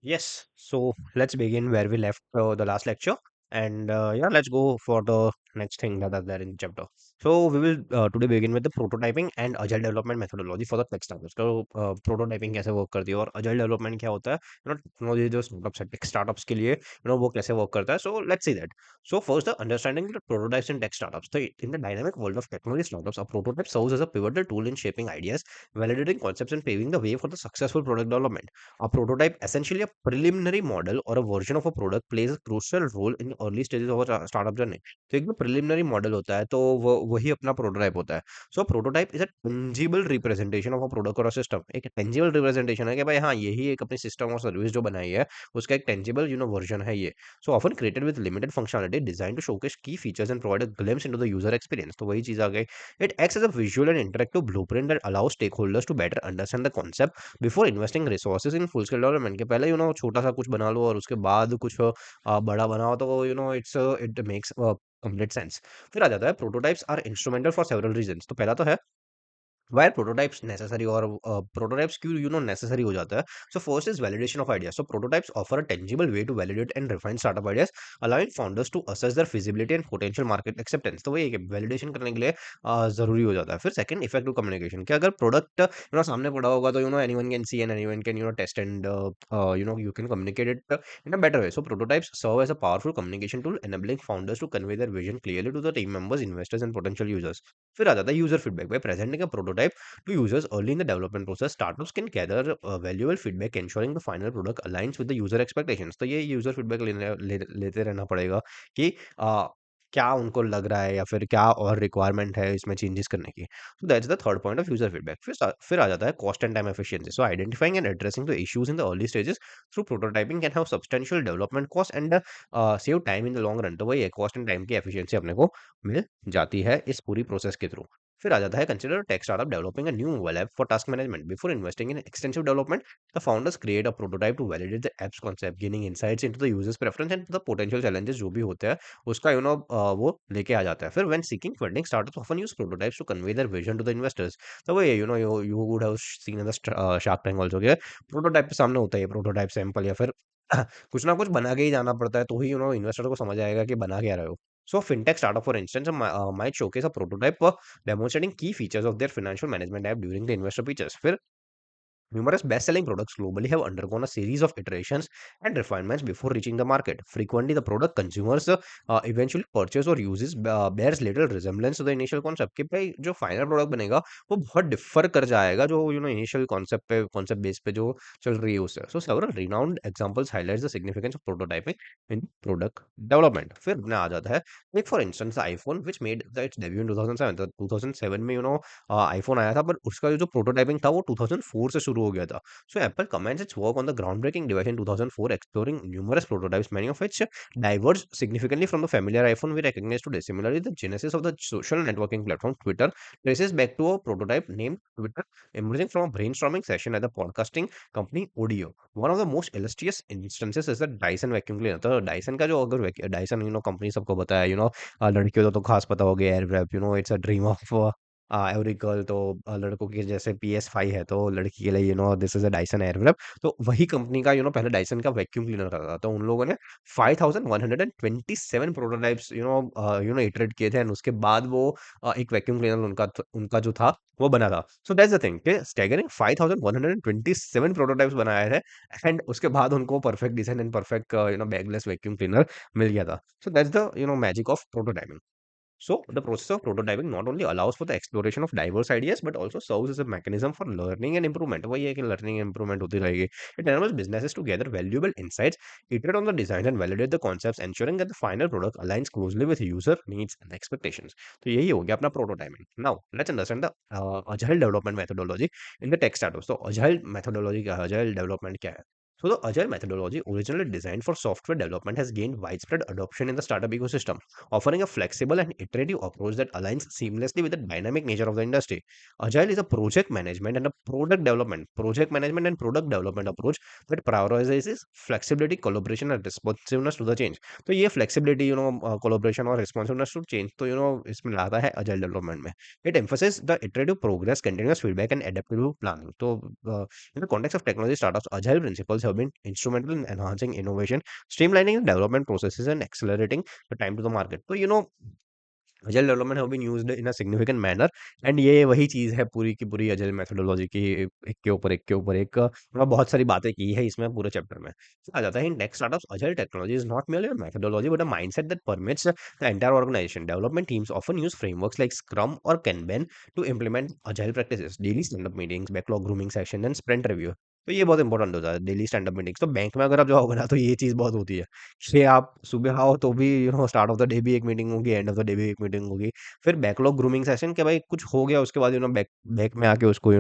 Yes, so let's begin where we left the last lecture, and yeah, let's go for the next thing that are there in the chapter. So we will today begin with the prototyping and agile development methodology for the tech startups. तो prototyping कैसे work करती है और agile development क्या होता है? Technology जो startups है, टेक स्टार्टअप्स के लिए वो कैसे वर्क करता है? So let's see that. So first, the understanding the prototypes in tech startups. So in the dynamic world of technology startups, a prototype serves as a pivotal tool in shaping ideas, validating concepts, and paving the way for the successful product development. A prototype, essentially a preliminary model or a version of a product, plays a crucial role in early stages of a startup journey. तो एक जो preliminary model होता है तो वो वही अपना prototype होता है. So prototype is a tangible representation of a product और सिस्टम. एक टेंजिबल रिप्रेजेंटेशन है कि भाई हाँ यही एक अपनी सिस्टम और सर्विस जो बनाई है उसका एक टेंजिबल वर्जन है ये. So often created with limited functionality design to showcase key features and provide a glimpse into the user experience. तो वही चीज आ गई. It acts as a visual and interactive blueprint that allows stakeholders to better understand the concept before investing resources in full scale development. के पहले छोटा सा कुछ बना लो और उसके बाद कुछ बड़ा बनाओ तो इट मेक्स कंप्लीट सेंस. फिर आ जाता है prototypes are instrumental for several reasons. तो पहला तो है वाई प्रोटोटाइप्स नेसेसरी और प्रोटोटाइप्स क्यों नेसेसरी हो जाता है. So first is validation of idea. So prototypes offer a tangible way to validate and refine startup ideas, allowing founders to assess their feasibility and potential market acceptance. तो वही validation करने के लिए जरूरी हो जाता है. फिर सेकंड, इफेक्टिव कम्युनिकेशन. कि अगर प्रोडक्ट सामने पड़ा होगा तो anyone can see and anyone can test and you can communicate it in a better way. So prototypes serve as a powerful communication tool, enabling founders to convey their vision clearly to the team members, investors, and potential users. फिर आ जाता है user feedback. Bye presenting a prototype to users early in the development process, startups can gather valuable feedback, ensuring the final product aligns with the user expectations. तो ये user feedback लेते रहना पड़ेगा कि क्या उनको लग रहा है या फिर क्या और रिक्वायरमेंट है इसमें चेंजेस करने की. सो that's the third point of user feedback. फिर आ जाता है cost and time efficiency. So identifying and addressing the issues in the early stages through prototyping can have substantial development cost and save time in the long run. तो वही है, cost and time की efficiency अपने को मिल जाती है इस पूरी प्रोसेस के थ्रू. फिर आ जाता है consider tech startup developing a new mobile app for task management. Before investing in extensive development, the founders create a prototype to validate the app's concept, gaining insights into the users preference and the potential challenges जो भी होते हैं उसका वो लेके आ जाता है. फिर when seeking funding, startups often use prototypes to convey their vision to the investors. तो वो ये you would have seen in the shark tank also, prototype के सामने होता है प्रोटोटाइप सैंपल या फिर कुछ ना कुछ बना के ही जाना पड़ता है तो ही इन्वेस्टर को समझ आएगा कि बना क्या रहे हो. So fintech startup, for instance, might showcase a prototype demonstrating key features of their financial management app during the investor pitches. फिर numerous best-selling products globally have undergone a series of iterations and refinements before reaching the market. Frequently, the product consumers eventually purchase or uses bears little resemblance to the initial concept. कि भाई जो final product बनेगा वो बहुत differ कर जाएगा जो initial concept base पे जो चल रही है उससे. सो several renowned examples highlights the significance of prototyping in product development. फिर अपने आ जाता है, like for instance iPhone which made its debut in 2007. तो 2007 में आईफोन आया था पर उसका जो प्रोटोटाइपिंग था वो 2004 से शुरू हो गया था. So Apple comments its work on the groundbreaking device in 2004, exploring numerous prototypes, many of which diverge significantly from the familiar iPhone we recognize today. Similarly, the genesis of the social networking platform Twitter traces back to a prototype named Twitter, emerging from a brainstorming session at the podcasting company Audio. One of the most illustrious instances is the Dyson vacuum cleaner. तो Dyson का जो अगर Dyson company सबको पता है लड़कियों को तो खास पता होगा air wrap, it's a dream of every girl. तो लड़कों के जैसे PS5 है तो लड़की के लिए दिस इज अ डायसन एयरव्रैप. तो वही कंपनी का पहले डायसन का वैक्यूम क्लीनर था. तो उन लोगों ने 5127 प्रोटोटाइप्स इटरेट किए थे एंड उसके बाद वो एक वैक्यूम क्लीनर उनका जो था वो बना था. सो दैट्स द थिंग कि स्टैगरिंग 5127 प्रोटोटाइप्स बनाए थे एंड उसके बाद उनको perfect design and perfect bagless vacuum cleaner मिल गया था. So that's the magic of prototyping. So the process of prototyping not only allows for the exploration of diverse ideas but also serves as a mechanism for learning and improvement. वही है कि learning and improvement होती रहेगी. It enables businesses to gather valuable insights, iterate on the design and validate the concepts, ensuring that the final product aligns closely with user needs and expectations. तो यही हो गया अपना prototyping. Now let's understand the agile development methodology in the tech startups. तो agile methodology क्या है? Agile development क्या है? So the agile methodology, originally designed for software development, has gained widespread adoption in the startup ecosystem, offering a flexible and iterative approach that aligns seamlessly with the dynamic nature of the industry. Agile is a project management and product development approach that prioritizes flexibility, collaboration, and responsiveness to the change. तो ये flexibility, collaboration और responsiveness to change तो इसमें लाता है agile development में. It emphasizes the iterative progress, continuous feedback, and adaptive planning. तो in the context of technology startups, agile principles have been instrumental in enhancing innovation, streamlining the development processes, and accelerating the time to the market. So, agile development have been used in a significant manner and ये वही चीज़ है पूरी की पूरी agile methodology की एक के ऊपर एक बहुत सारी बातें की है इसमें पूरे चैप्टर में। फिर आ जाता है in tech startups agile technology is not merely a methodology but a mindset that permits the entire organization. Development teams often use frameworks like Scrum or Kanban to implement agile practices, daily stand-up meetings, backlog grooming session and sprint review. तो ये बहुत important होता है daily stand up meetings. तो bank में अगर आप जाओगे ना तो ये चीज़ बहुत होती है कि आप सुबह आओ तो भी स्टार्ट ऑफ द डे भी एक मीटिंग होगी, एंड ऑफ द डे भी एक मीटिंग होगी। फिर बैकलॉग ग्रूमिंग सेशन के भाई कुछ हो गया उसके बाद बैक बैक में आके उसको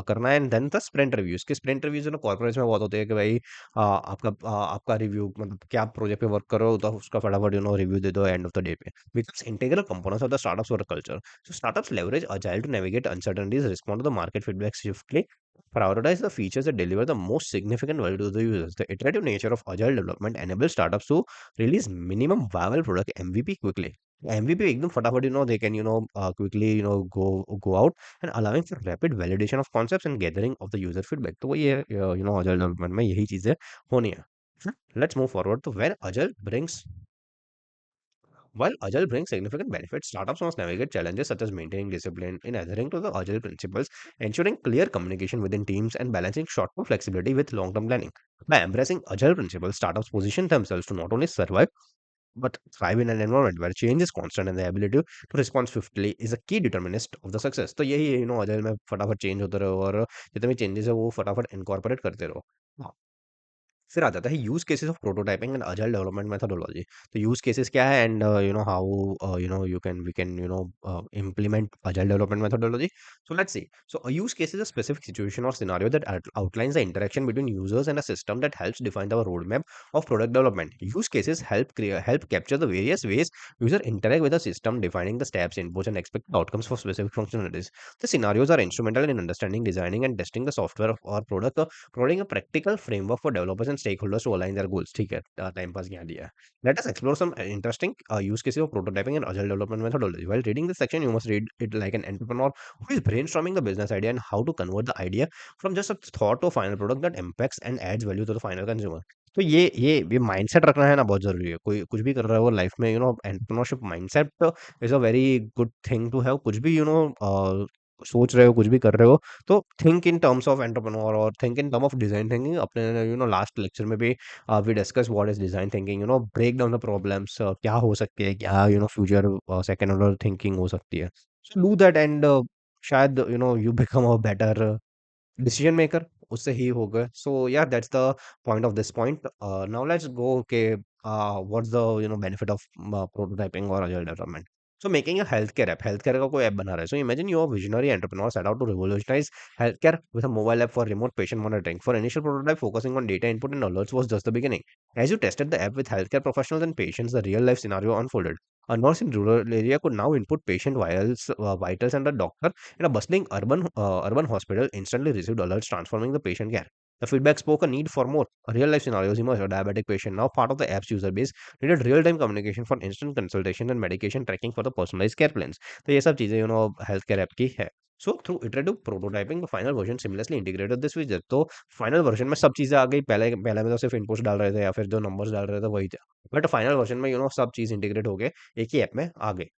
करना है। And then the sprint reviews के स्प्रिंट रिव्यूज कॉर्पोरेट्स में बहुत होते हैं कि भाई आपका रिव्यू मतलब क्या आप प्रोजेक्ट पे वर्क करो तो उसका फटाफट रिव्यू दे दो एंड ऑफ द डे पे। Because integral components of the startups work culture, so startups leverage agile to navigate uncertainties, respond to the market feedback swiftly, prioritize the features that deliver the most significant value to the users. The iterative nature of agile development enables startups to release minimum viable product MVP quickly. MVP एकदम फटाफट they can quickly go out and allowing for rapid validation of concepts and gathering of the user feedback. तो वही है agile development में यही चीजें होनी है. Let's move forward to where agile brings while Agile brings significant benefits, startups must navigate challenges such as maintaining discipline in adhering to the Agile principles, ensuring clear communication within teams, and balancing short-term flexibility with long-term planning. By embracing Agile principles, startups position themselves to not only survive but thrive in an environment where change is constant and the ability to respond swiftly is a key determinant of the success. तो यही है Agile में फटाफट change होते रहो और जितने भी चेंजेस है वो फटाफट इनकॉर्पोरेट करते रहो। हाँ, फिर आ जाता है use cases of prototyping and agile development methodology. तो यूज केसेस क्या है and how you can we can implement agile development methodology. So let's see. So a use case is a specific situation or scenario that outlines the interaction between users and a system that helps define the roadmap of product development. Use cases help capture the various ways user interact with the system, defining the steps, inputs, and expected outcomes for specific functionalities. The scenarios are instrumental in understanding, designing, and testing the software or product, providing a practical framework for developers and stakeholders to align their goals. ठीक है, time pass यहाँ दिया है. Let us explore some interesting use cases of prototyping and agile development methodology. While reading this section, you must read it like an entrepreneur who is brainstorming the business idea and how to convert the idea from just a thought to a final product that impacts and adds value to the final consumer. तो ये mindset रखना है ना बहुत जरूरी है। कोई कुछ भी कर रहा है वो लाइफ में entrepreneurship mindset is a very good thing to have. कुछ भी सोच रहे हो कुछ भी कर रहे हो तो think in terms of entrepreneur और think in term of design thinking. अपने लास्ट लेक्चर में भी we discuss what is design thinking, break down the problems क्या हो सकते हैं, क्या फ्यूचर सेकंड ऑर्डर थिंकिंग हो सकती है। सो डू दैट एंड शायद you become a better decision maker उससे ही होगा। So yeah that's the point of this point. Now let's go के what's the benefit of prototyping और agile development. So making a health care का कोई app बना रहा है। So imagine you are visionary entrepreneur set out to revolutionize health care with a mobile app for remote patient monitoring. For initial prototype focusing on data input and alerts was just the beginning. As you tested the app with healthcare professionals and patients, the real life scenario unfolded. A nurse in rural area could now input patient vitals, and the doctor in a bustling urban hospital instantly received alerts transforming the patient care. The feedback spoke a need for more real-life scenarios emerged. A diabetic patient, now part of the app's user base, needed real-time communication for instant consultation and medication tracking for the personalized care plans. तो ये सब चीज़ें health care app की है। So through iterative prototyping, the final version seamlessly integrated this with तो final version में सब चीज़ें आ गई। पहले पहले में तो सिर्फ इनपुट्स डाल रहे थे या फिर जो नंबर्स डाल रहे थे वही थे, बट फाइनल वर्जन में सब चीज़ इंटीग्रेट हो गए एक ही ऐप में आ गई।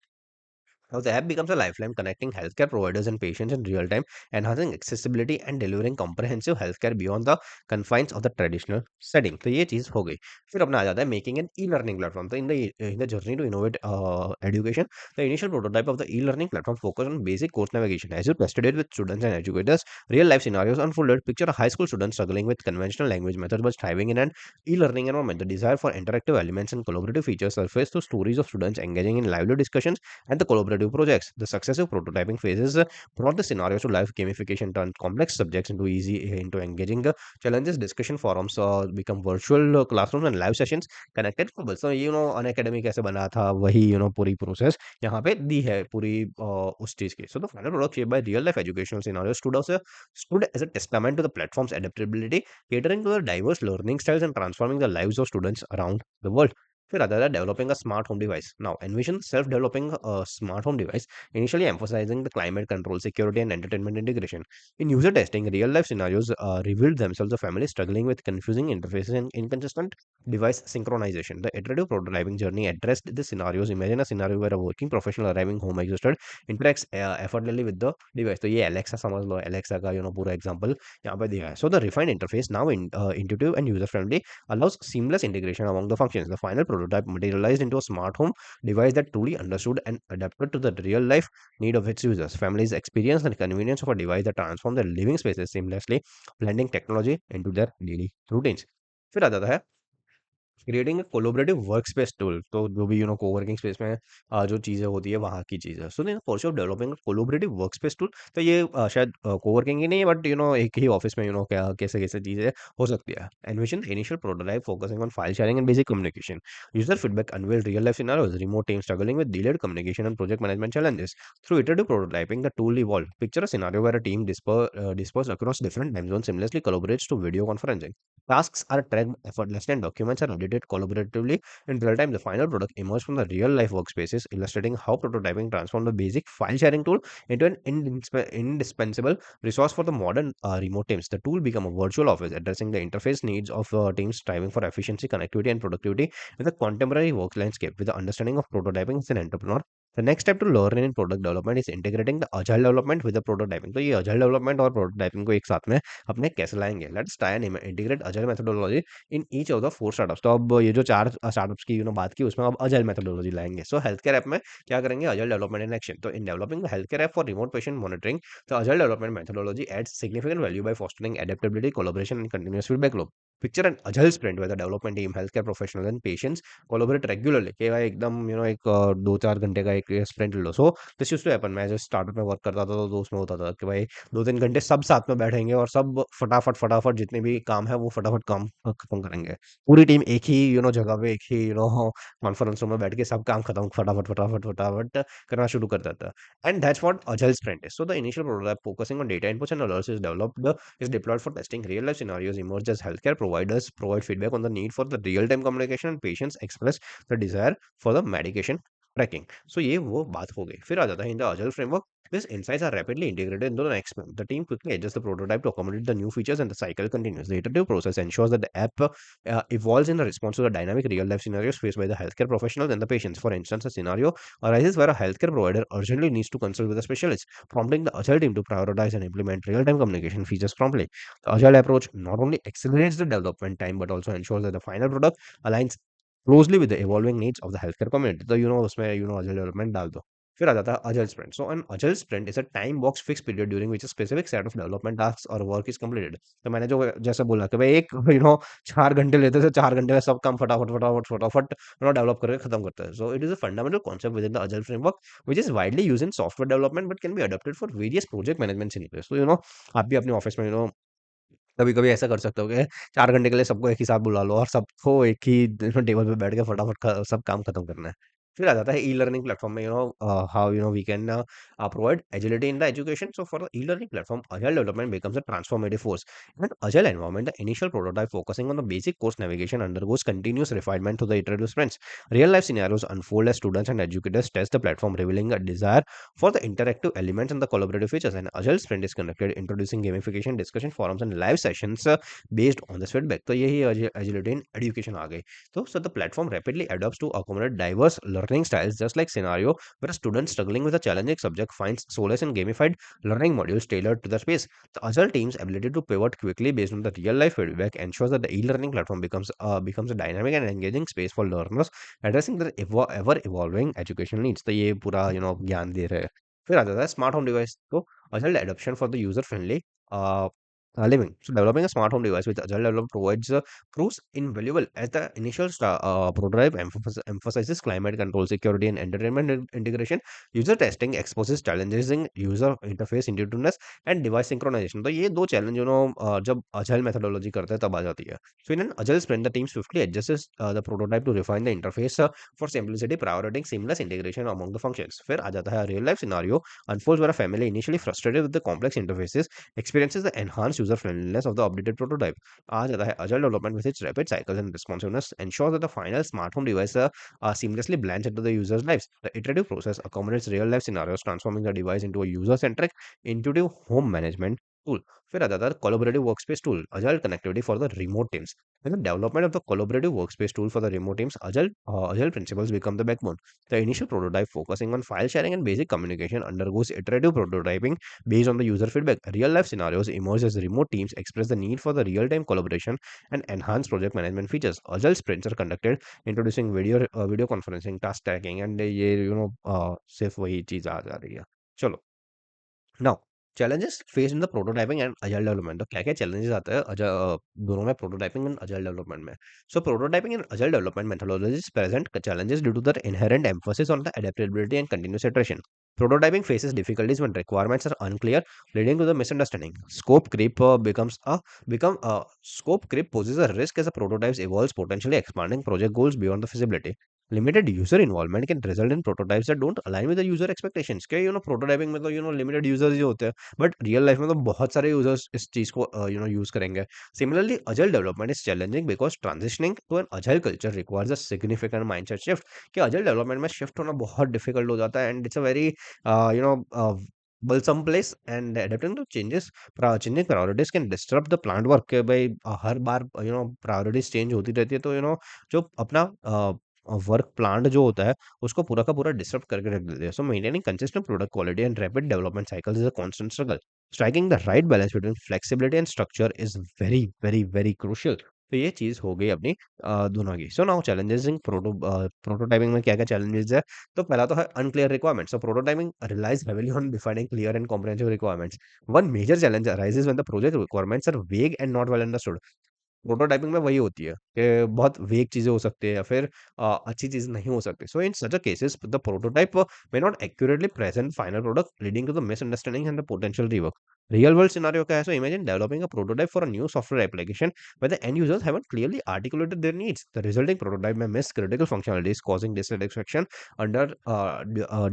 Now, the app becomes a lifeline connecting healthcare providers and patients in real time, enhancing accessibility and delivering comprehensive healthcare beyond the confines of the traditional setting. तो ये चीज़ हो गई। फिर अपना आ जाता है making an e learning platform. तो in the journey to innovate education, the initial prototype of the e-learning platform focused on basic course navigation. As you tested it with students and educators, real life scenarios unfolded. Picture a high school student struggling with conventional language methods but thriving in an e-learning environment. The desire for interactive elements and collaborative features surfaced through stories of students engaging in lively discussions and the collaborative projects. The successive prototyping phases brought the scenarios to life. Gamification turned complex subjects into engaging challenges. Discussion forums become virtual classrooms and live sessions connected couples. So on academy कैसे बना था वही पूरी process यहाँ पे दी है पूरी उस चीज की। So the final product shaped by real life educational scenarios stood as a testament to the platform's adaptability, catering to the diverse learning styles and transforming the lives of students around the world. फिर आता है developing a smart home device. Now envision self developing smart home device, initially emphasizing the climate control, security, and entertainment integration. In user testing, real life scenarios revealed themselves a family struggling with confusing interfaces and inconsistent device synchronization. The iterative prototyping journey addressed the scenarios. Imagine a scenario where a working professional arriving home exhausted interacts effortlessly with the device. तो ये Alexa समझ लो, Alexa का पूरा example यहाँ पे दिया है. So the refined interface, now intuitive and user friendly, allows seamless integration among the functions. The final prototype materialized into a smart home device that truly understood and adapted to the real life need of its users. Families experience the convenience of a device that transforms their living spaces seamlessly, blending technology into their daily routines. फिर आ जाता है creating a collaborative workspace tool. तो जो भी coworking space में जो चीज़ें होती है वहाँ की चीज़ें. So in process of developing collaborative workspace tool. तो ये शायद कोवर्किंग ही नहीं है, बट एक ही ऑफिस में क्या कैसे कैसे चीज़ें हो सकती है. Envision initial prototype focusing on file sharing and basic communication. User feedback unveil real life scenarios, remote team struggling with delayed communication and project management challenges. Through iterative prototyping, the tool evolved. Picture a scenario where a team dispersed across different time zones seamlessly collaborates to video conferencing. Tasks are tracked effortlessly and documents are edited collaboratively in real time. The final product emerged from the real life workspaces, illustrating how prototyping transformed the basic file sharing tool into an indispensable resource for the modern remote teams. The tool became a virtual office, addressing the interface needs of teams striving for efficiency, connectivity, and productivity with a contemporary work landscape. With the understanding of prototyping as an entrepreneur, the next step to learn in product development is integrating the agile development with the prototyping. तो ये agile development और prototyping को एक साथ में अपने कैसे लाएंगे. Let's try and integrate agile methodology in each of the four startups. तो अब ये जो चार स्टार्टअप्स की बात की, उसमें अब अजाइल मेथोडोलॉजी लाएंगे. सो हेल्थ केयर ऐप में क्या करेंगे, अजाइल डेवलपमेंट इन एक्शन. तो in developing the health care app for remote patient monitoring, the agile development methodology adds significant value by fostering adaptability, collaboration, and continuous feedback loop. Picture an agile sprint where the development team, healthcare professionals, and patients collaborate regularly. कि भाई एकदम एक 2-4 घंटे का एक sprint लो. So this used to happen. मैं जो स्टार्टअप में वर्क करता था तो उसमें होता था कि भाई 2-3 घंटे सब साथ में बैठेंगे और सब फटाफट फटाफट जितने भी काम है वो फटाफट काम खत्म करेंगे. पूरी टीम एक ही जगह पे एक ही कॉन्फ्रेंस रूम में बैठ के सब काम खत्म फटाफट फटाफट फटाफट करना शुरू कर देता है. And that's what agile sprint is. So the initial prototype focusing on data inputs and alerts is developed is deployed for testing. Real life scenarios emerge as healthcare providers provide feedback on the need for the real time communication and patients express the desire for the medication tracking. So ये वो बात हो गई. फिर आ जाता है in the agile framework. These insights are rapidly integrated into the next sprint. The team quickly adjusts the prototype to accommodate the new features and the cycle continues. The iterative process ensures that the app evolves in response to the dynamic real-life scenarios faced by the healthcare professionals and the patients. For instance, a scenario arises where a healthcare provider urgently needs to consult with a specialist, prompting the agile team to prioritize and implement real-time communication features promptly. The agile approach not only accelerates the development time but also ensures that the final product aligns closely with the evolving needs of the healthcare community. तो उसमें agile development डाल दो. फिर आ जाता है agile sprint. So an agile sprint is a time box fixed period during which a specific set of development tasks or work is completed. तो मैंने जो जैसे बोला कि भाई एक 4 घंटे लेते थे, 4 घंटे में सब काम फटाफट फटाफट फटाफट डेवलप करके खत्म करते हैं. So it is a fundamental concept within the agile framework which is widely used in software development but can be adapted for various project management scenarios. So आप भी अपने ऑफिस में कभी-कभी ऐसा कर सकते हो कि 4 घंटे के लिए सबको एक ही साथ बुला लो और सबको एक ही टेबल पे बैठ के फटाफट सब काम खत्म करना है. फिर आ जाता है ई-लर्निंग प्लेटफॉर्म में how we can provide agility in the education. So for the e-learning platform agile development becomes a transformative force. In an agile environment, the initial prototype focusing on the basic course navigation undergoes continuous refinement to the iterative sprints. Real life scenarios unfold as students and educators test the platform, revealing a desire for the interactive elements and the collaborative features. An agile sprint is conducted, introducing gamification, discussion forums, and live sessions based on this feedback. तो यही agility in education आ गई. So the platform rapidly adapts to accommodate diverse learning styles, just like scenario where a student struggling with a challenging subject finds solace in gamified learning modules tailored to the space. The agile team's ability to pivot quickly based on the real life feedback ensures that the e-learning platform becomes a dynamic and engaging space for learners, addressing the ever evolving educational needs. तो ये पूरा ज्ञान दे रहे हैं. फिर आ जाता है स्मार्ट होम डिवाइस. तो agile adoption for the user friendly living. So developing a smart home device with agile development proves invaluable as the initial prototype emphasizes climate control, security, and entertainment integration. User testing exposes challenges in user interface intuitiveness and device synchronization. तो ये दो challenge जब agile methodology करते हैं तब आ जाती है. So in an agile sprint, the team swiftly adjusts the prototype to refine the interface for simplicity, prioritizing seamless integration among the functions. फिर आ जाता है real life scenario unfolds where a family initially frustrated with the complex interfaces experiences the enhanced user friendliness of the updated prototype. आ जाता है agile development with its rapid cycles and responsiveness ensures that the final smart home device seamlessly blends into the user's lives. The iterative process accommodates real life scenarios, transforming the device into a user centric, intuitive home management tool. फिर आ जाता है collaborative workspace tool, agile connectivity for the remote teams. In the development of the collaborative workspace tool for the remote teams, agile principles become the backbone. The initial prototype, focusing on file sharing and basic communication, undergoes iterative prototyping based on the user feedback. Real life scenarios emerge as remote teams express the need for the real time collaboration and enhanced project management features. Agile sprints are conducted, introducing video conferencing, task tracking, and ये सिर्फ वही चीज आ जा रही है. चलो. Now challenges face in the prototyping and agile development. तो क्या क्या चैलेंजेस आते हैं दोनों में, प्रोटोटाइपिंग एंड अजाइल डेवलपमेंट में. So prototyping and agile development methodologies present challenges due to the inherent emphasis on the adaptability and continuous iteration. Prototyping faces difficulties when requirements are unclear, leading to the misunderstanding. Scope creep poses a risk as the prototypes evolves, potentially expanding project goals beyond the feasibility. Limited user involvement can result in prototypes that don't align with the user expectations. क्या prototyping में तो limited users ही होते हैं, but real life में तो बहुत सारे users इस चीज को यूज करेंगे. Similarly, agile development is challenging because transitioning to an agile culture requires a significant mindset shift. कि agile development में shift होना बहुत difficult हो जाता है, and it's a very burdensome place, and adapting to changing priorities can disrupt the planned work. कि भाई हर बार priorities change होती रहती है, तो जो अपना वर्क प्लान जो होता है उसको पूरा का पूरा डिस्टर्ब करके रख देते हैं. So maintaining consistent product quality and rapid development cycles is a constant struggle. Striking the right balance between flexibility and structure is very very very crucial. तो ये चीज हो गई अपनी दोनों की. So now challenges in prototyping में क्या क्या चैलेंजेस है. तो पहला तो है unclear requirements. So prototyping relies heavily on defining clear and comprehensive requirements. One major challenge arises when the project requirements are वेग and not well understood. Prototyping में वही होती है कि बहुत वेग चीजें हो सकती है, या फिर अच्छी चीज नहीं हो सकती. So in such a cases the prototype may not accurately present final product, leading to the misunderstanding and the potential rework. Real world scenario क्या है. So imagine developing a prototype for a new software application where the end users haven't clearly articulated their needs. The resulting prototype may miss critical functionalities, causing dissatisfaction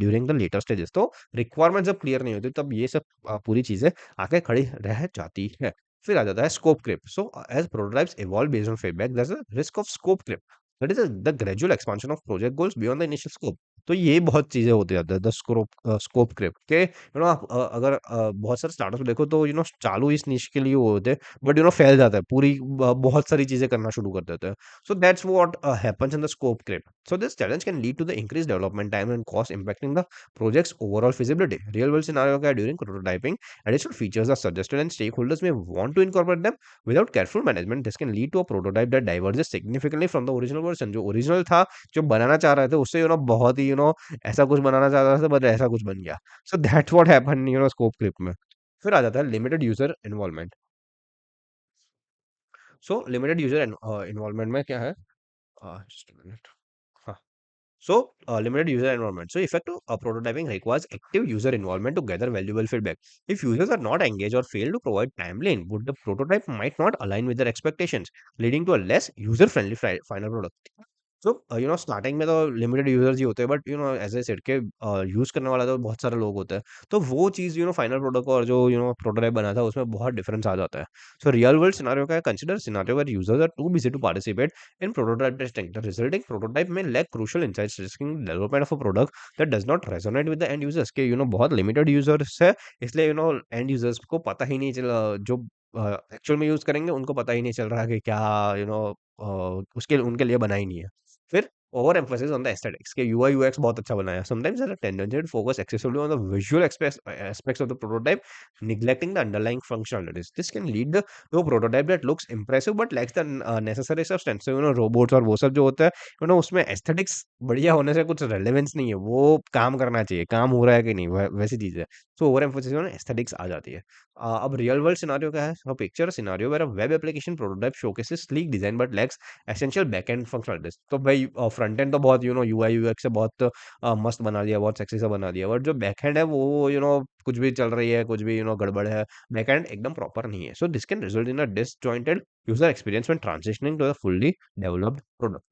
during the later stages. तो requirement जब clear नहीं होती, तब ये सब पूरी चीजें आके खड़ी रह जाती है. फिर आ जाता है scope creep. So as prototypes evolve based on feedback, there is a risk of scope creep. That is the gradual expansion of project goals beyond the initial scope. तो ये बहुत चीजें होती जाती है द स्कोप क्रिप के. आप अगर बहुत सारे स्टार्टअप्स देखो, तो चालू इस निश के लिए वो होते हैं, बट फैल जाता है, पूरी बहुत सारी चीजें करना शुरू कर देते हैं. So that's what happens in the scope creep. So this challenge can lead to the increase development time and cost, impacting the projects overall feasibility. Real world scenario क्या है. During prototyping, additional features are suggested and stakeholders may want to incorporate them. Without careful management, this can lead to a prototype that diverges significantly from the original version. जो original था, जो बनाना चाह रहे थे, उससे बहुत ही ऐसा कुछ बनाना चाह रहा था, बट ऐसा कुछ बन गया. So that's what happen scope creep में. फिर आ जाता है limited user involvement. So limited user involvement में क्या है. Just a minute. So, limited user environment. So, effective prototyping requires active user involvement to gather valuable feedback. If users are not engaged or fail to provide timely input, the prototype might not align with their expectations, leading to a less user-friendly final product. So starting में तो limited users ही होते हैं, but as a said के use करने वाला तो बहुत सारे लोग होते हैं. तो वो चीज फाइनल प्रोडक्ट और जो प्रोटोटाइप बना था, उसमें बहुत डिफरेंस आ जाता है. सो रियल वर्ल्ड सिनेरियो का है. Consider scenario where users are too busy to participate in prototype testing. The resulting prototype may lack crucial insights, risking development of a product that does not resonate with the end users. के बहुत limited users है, इसलिए and users को पता ही नहीं चला, जो actual में यूज करेंगे उनको पता ही नहीं चल रहा कि क्या उसके उनके लिए बना ही नहीं है. फिर over emphasis on the aesthetics के यूआई यूएक्स बहुत अच्छा बनाया. Sometimes there are tendency to focus excessively on the visual aspects of the prototype, neglecting the underlying functionalities. This can lead to a prototype that looks impressive but lacks the necessary substance. So robots और वो सब जो होता है, उसमें aesthetics बढ़िया होने से कुछ रेलेवेंस नहीं है. वो काम करना चाहिए, काम हो रहा है कि नहीं, वैसी चीज है. सो ओवर एम्फोसिस एस्थेटिक्स आ जाती है. अब रियल वर्ल्ड सिनेरियो क्या है. Picture scenario where a web application prototype showcases sleek design but lacks essential backend functionalities. तो भाई फ्रंट एंड तो बहुत यूआई यूएक्स से बहुत मस्त बना दिया, बहुत सेक्सी सा बना दिया, बट जो बैकएंड है वो कुछ भी चल रही है, कुछ भी गड़बड़ है, बैकएंड एकदम प्रॉपर नहीं है. So this can result in a disjointed user experience when transitioning to a fully developed product.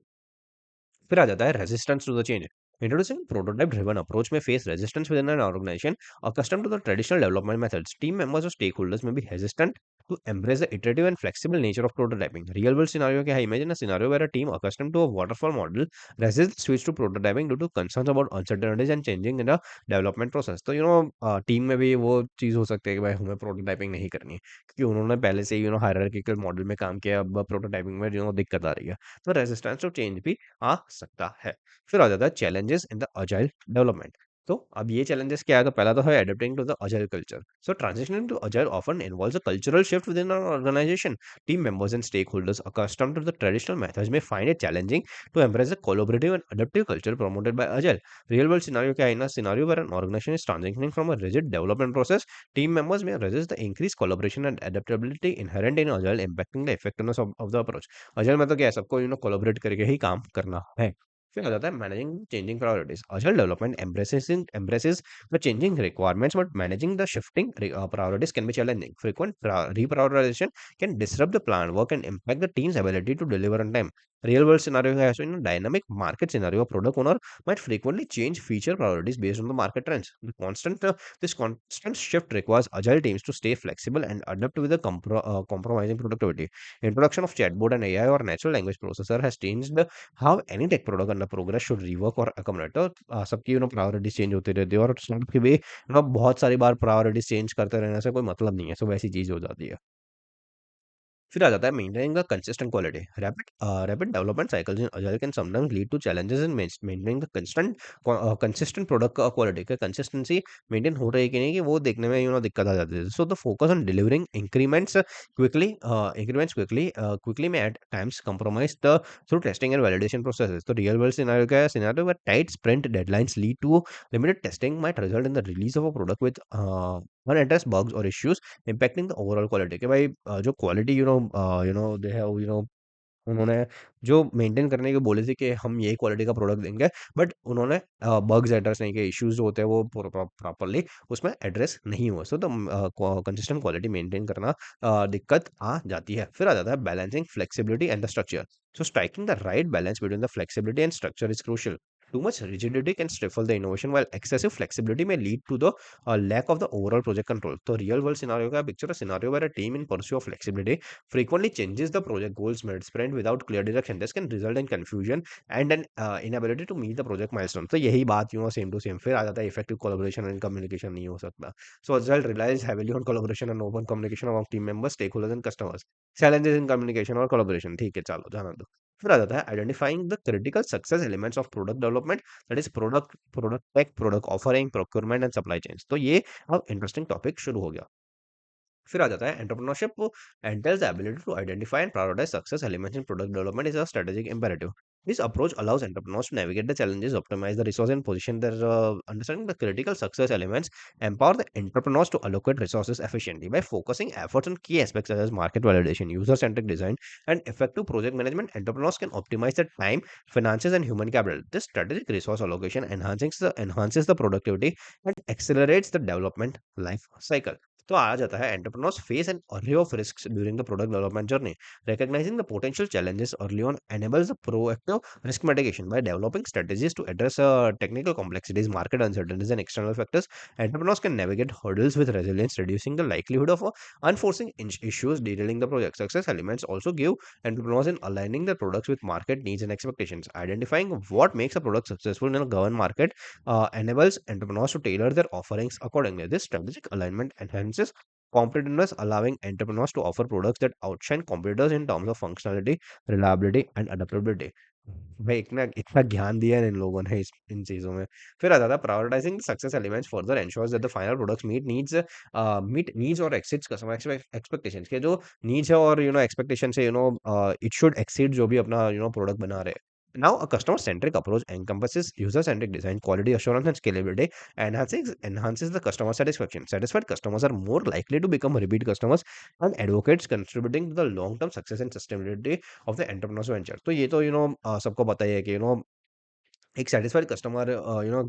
फिर आ जाता है resistance to the change. Introducing prototype-driven approach may face resistance within an organization accustomed to the traditional development methods. Team members or stakeholders may be hesitant to embrace the iterative and flexible nature of prototyping. Real-world scenario क्या है? Imagine a scenario where a team accustomed to a waterfall model resists the switch to prototyping due to concerns about uncertainties and changing in the development process. तो team में भी वो चीज़ हो सकती है कि भाई हमें प्रोटोटाइपिंग नहीं करनी है, क्योंकि उन्होंने पहले से ही हायरार्किकल मॉडल में काम किया, अब प्रोटोटाइपिंग में दिक्कत आ रही है। तो रेजिस्टेंस टू चेंज भी आ सकता है। फिर आ जाता है challenges in the agile development. तो अब ये चैलेंजेस क्या है? तो पहला तो है adapting to the agile culture. So transitioning to agile often involves a cultural shift within our organisation. Team members and stakeholders accustomed to the traditional methods may find it challenging to embrace the collaborative and adaptive culture promoted by agile. Real world scenario क्या है? ना scenario where an organization is transitioning from a rigid development process, team members may resist the increased collaboration and adaptability inherent in agile, impacting the effectiveness of the approach. Agile में तो क्या है? सबको collaborate करके ही काम करना है। फिर आ जाता है मैनेजिंग चेंजिंग प्रायोरिटीज। अजल development embraces the changing requirements, but managing the shifting priorities can be challenging. Frequent reprioritization can disrupt the planned work and impact the team's ability to deliver on time. Real world scenario है, so in a dynamic market scenario, a product owner might frequently change feature priorities based on the market trends. This constant shift requires agile teams to stay flexible and adapt with the compromising productivity. Introduction of chatbot and AI or natural language processor has changed how any tech product under progress should rework और accommodate। तो सबकी priorities change होती रहती है, और startup की भी बहुत सारी बार प्रायोरिटीज चेंज करते रहने से कोई मतलब नहीं है। सो वैसी चीज हो जाती है। फिर आ जाता है maintaining the consistent quality. Rapid development cycles in agile can sometimes lead to challenges in maintaining the consistent product quality. का कंसिस्टेंसी मेंटेन हो रही है कि नहीं, कि वो देखने में दिक्कत आ जाती है। So the focus on delivering increments quickly may at times compromise the through testing and validation processes। तो रियल वर्ल्ड सिनेरियो क्या है? Scenario where tight sprint deadlines lead to limited testing might result in the release of a product with unaddressed bugs or issues impacting the overall quality। कि भाई जो quality दे है उन्होंने जो maintain करने की बोली थी कि हम यही क्वालिटी का प्रोडक्ट देंगे, बट उन्होंने बग्स एड्रेस नहीं किए, इश्यूज जो होते हैं वो प्रॉपरली उसमें एड्रेस नहीं हुआ। सो तो कंसिस्टेंट क्वालिटी मेंटेन करना दिक्कत आ जाती है। फिर आ जाता है balancing flexibility and the structure. So striking the right balance between the flexibility and structure is crucial. Too much rigidity can stifle the innovation, while excessive flexibility may lead to the lack of the overall project control। तो real world scenario का picture a scenario where a team in pursuit of flexibility frequently changes the project goals mid-sprint without clear direction। This can result in confusion and an inability to meet the project milestone। तो यही बात same to same फिर आ जाता है effective collaboration and communication नहीं हो सकता। So as result relies heavily on collaboration and open communication among team members, stakeholders and customers। Challenges in communication और collaboration ठीक है, चलो जाना दो। फिर आ जाता है identifying the critical success elements of product development, that is product tech, product offering, procurement and supply chains. तो ये अब इंटरेस्टिंग टॉपिक शुरू हो गया। फिर आ जाता है entrepreneurship entails the ability to identify and prioritize success elements in product development is a strategic imperative। This approach allows entrepreneurs to navigate the challenges, optimize the resource and position their understanding the critical success elements, empower the entrepreneurs to allocate resources efficiently by focusing efforts on key aspects such as market validation, user-centric design, and effective project management. Entrepreneurs can optimize their time, finances, and human capital. This strategic resource allocation enhances the productivity and accelerates the development life cycle। तो आ जाता है entrepreneurs face N array of risks during the product development journey। Recognizing the potential challenges early on enables the proactive risk mitigation by developing strategies to address technical complexities, market uncertainties, and external factors. Entrepreneurs can navigate hurdles with resilience, reducing the likelihood of unforeseen issues derailing the project. Success elements also give entrepreneurs in aligning their products with market needs and expectations. Identifying what makes a product successful in a given market enables entrepreneurs to tailor their offerings accordingly। This strategic alignment enhances competitiveness, allowing entrepreneurs to offer products that outshine competitors in terms of functionality, reliability, and adaptability। भाई इतना इतना ज्ञान दिया है इन लोगों ने इन चीजों में। फिर आ जाता है prioritising success elements further ensures that the final products meet needs और एक्सीड्स कस्टमर एक्सपेक्टेशंस। के जो नीड्स है और एक्सपेक्टेशन से इट शुड एक्सीड जो भी अपना प्रोडक्ट बना रहे। Now, a customer-centric approach encompasses user-centric design, quality assurance, and scalability, enhances the customer satisfaction. Satisfied customers are more likely to become repeat customers and advocates, contributing to the long-term success and sustainability of the entrepreneur's venture। तो ये तो सबको पता ही है कि एक satisfied customer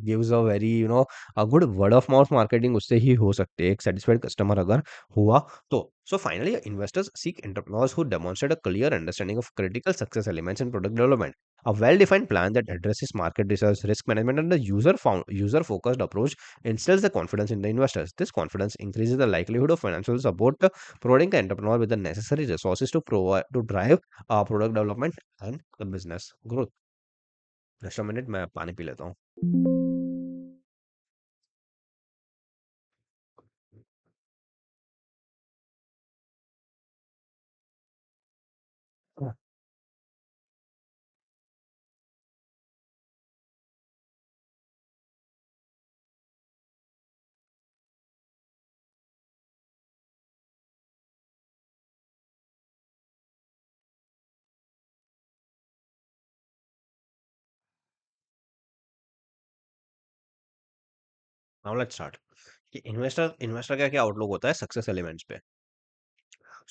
gives a very a good word of mouth marketing उससे ही हो सकती है, एक सैटिस्फाइड कस्टमर अगर हुआ तो। So finally investors seek entrepreneurs who demonstrate a clear understanding of critical success elements in product development, a well defined plan that addresses market research, risk management, and the user focused approach instills the confidence in the investors. This confidence increases the likelihood of financial support, providing the entrepreneur with the necessary resources to provide to drive product development and the business growth. Just a minute, मैं पानी P लेता हूँ। Now let's start कि investor का क्या outlook होता है success elements पे।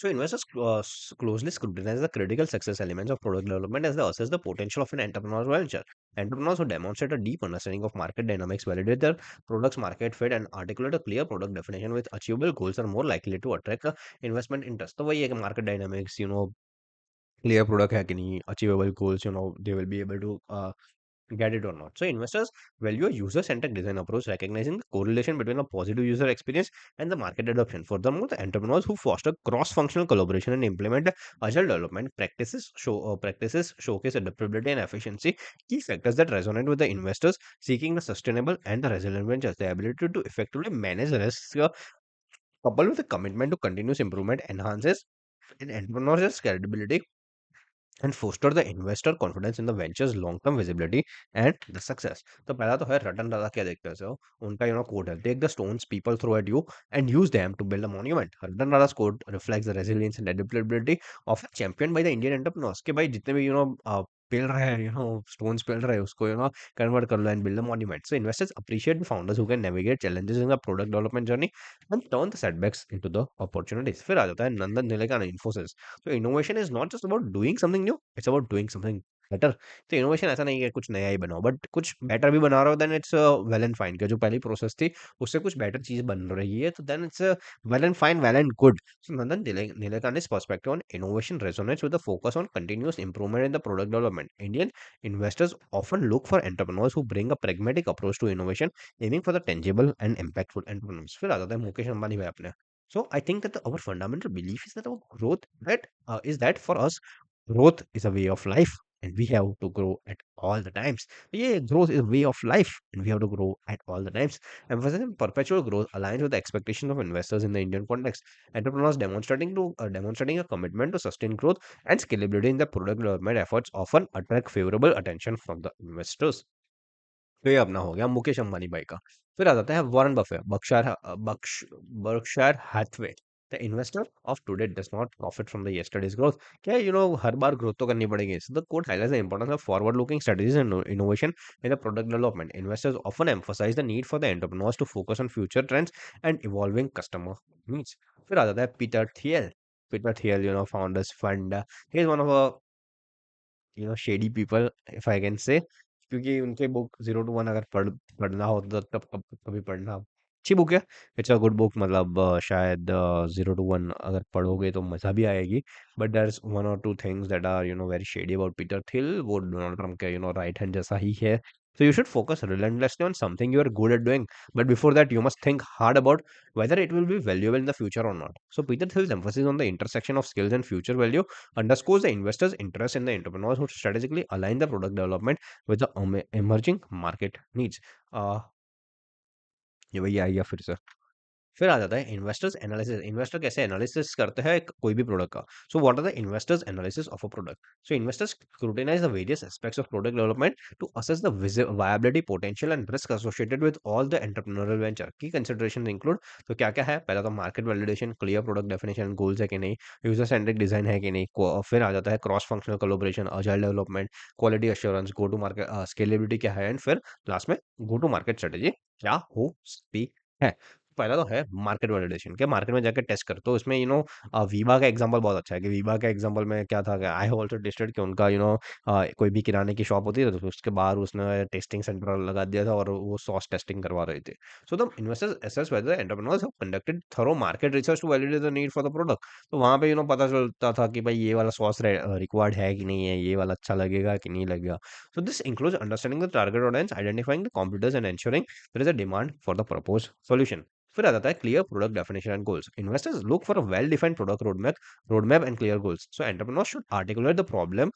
So investors closely scrutinize the critical success elements of product development as they assess the potential of an entrepreneurial venture. Entrepreneurs who demonstrate a deep understanding of market dynamics, validate their product's market fit, and articulate a clear product definition with achievable goals are more likely to attract investment interest. तो वही है कि market dynamics, clear product है कि नहीं, achievable goals, they will be able to get it or not. So investors value a user-centric design approach, recognizing the correlation between a positive user experience and the market adoption. Furthermore, the entrepreneurs who foster cross-functional collaboration and implement agile development practices showcase adaptability and efficiency, key factors that resonate with the investors seeking the sustainable and the resilient ventures. The ability to effectively manage risks, coupled with a commitment to continuous improvement, enhances an entrepreneur's credibility and foster the investor confidence in the venture's long-term visibility and the success. तो पहला तो है रतन टाटा क्या देखते हो उनका quote है, take the stones people throw at you and use them to build a monument. Ratan Tata's quote reflects the resilience and adaptability of a champion by the Indian entrepreneurs कि भाई जितने भी पेल रहे हैं स्टोन्स पेल रहे हैं उसको कन्वर्ट कर लो and build a monument. So investors appreciate the founders who can navigate challenges in the product development journey and turn the setbacks into the opportunities। फिर आ जाता है नंदन नीलेकण इन्फोसिस। तो innovation is not just about doing something new, it's about doing something better. तो innovation ऐसा नहीं है कुछ नया ही बनाओ, बट कुछ बेटर भी बना रहे हो then it's well and fine. जो पहली प्रोसेस थी उससे कुछ बेटर चीज बन रही है तो then it's well and fine, well and good. So Nandan Nilekani's perspective on innovation resonates with the focus on continuous improvement in the product development. Indian investors often look for entrepreneurs who bring a pragmatic approach to innovation, aiming for the tangible and impactful entrepreneurs। फिर आ जाता है मुकेश अंबानी भाई अपने। So I think that our fundamental belief is that our growth that is that for us growth is a way of life and we have to grow at all the times। Yeah, growth is a way of life and we have to grow at all the times। Emphasizing perpetual growth aligns with the expectations of investors in the Indian context. Entrepreneurs demonstrating a commitment to sustain growth and scalability in the product development efforts often attract favorable attention from the investors। तो ये अपना हो गया मुकेश अंबानी भाई का। फिर आ जाता है Warren Buffett Berkshire Hathaway. The investor of today does not profit from the yesterday's growth. क्या है हर बार ग्रोथ तो करनी पड़ेगी। So the quote highlights the importance of forward looking strategies and innovation in the product development. Investors often emphasise the need for the entrepreneurs to focus on future trends and evolving customer needs. फिर आ जाता है Peter Thiel founders fund. He is one of shady people if I can say, क्योंकि उनके book 0 to 1 अगर पढ़ना हो तो तब कब कभी पढ़ना। अच्छी बुक है, इट्स अ गुड बुक। मतलब शायद 0 to 1 अगर पढ़ोगे तो मज़ा भी आएगी। बट देयर इज वन और two things that are very shady about Peter Thiel. वो डोनाल्ड ट्रम्प के राइट हैंड जैसा ही है। So you should focus relentlessly on something you are good at doing, but before that you must think hard about whether it will be valuable in the future or not. So Peter Thiel's emphasis on the intersection of skills and future value underscores the investor's interest in the entrepreneurs who strategically align the product development with the emerging market needs। ये भैया आइए फिर से। फिर आ जाता है investors analysis. इन्वेस्टर कैसे एनालिसिस करते हैं कोई भी प्रोडक्ट का। So what are the investors analysis of a product. So investors scrutinise the various aspects of product development to assess the viability potential and risk associated with all the entrepreneurial venture. Key consideration include तो क्या क्या है, पहला तो market validation, clear product definition, goals है कि नहीं, user centric design है कि नहीं, फिर आ जाता है cross functional collaboration, agile development, quality assurance, go to market scalability क्या है, एंड फिर लास्ट में गो टू मार्केट स्ट्रेटेजी क्या हो सकती है। पहला तो है मार्केट वैलिडेशन, कि मार्केट में जाके टेस्ट कर। तो इसमें वीवा का एग्जांपल बहुत अच्छा है, कि वीवा के एग्जांपल में क्या था कि आई हैव आल्सो टेस्टेड, कि उनका कोई भी किराने की शॉप होती है तो उसके बाहर उसने टेस्टिंग सेंटर लगा दिया था और वो सॉस टेस्टिंग करवा रहे थे। So the investors assess whether entrepreneurs have conducted thorough market research to validate the need for the product. तो वहां पे पता चलता था कि भाई ये वाला सॉस रिक्वायर्ड है कि नहीं है, ये वाला अच्छा लगेगा कि नहीं लगेगा। So this includes understanding the target audience, identifying the competitors, and ensuring there is a demand for the proposed solution. फिर आ जाता है clear product definition and goals. Investors look for a well defined product roadmap and clear goals. So entrepreneurs should articulate the problem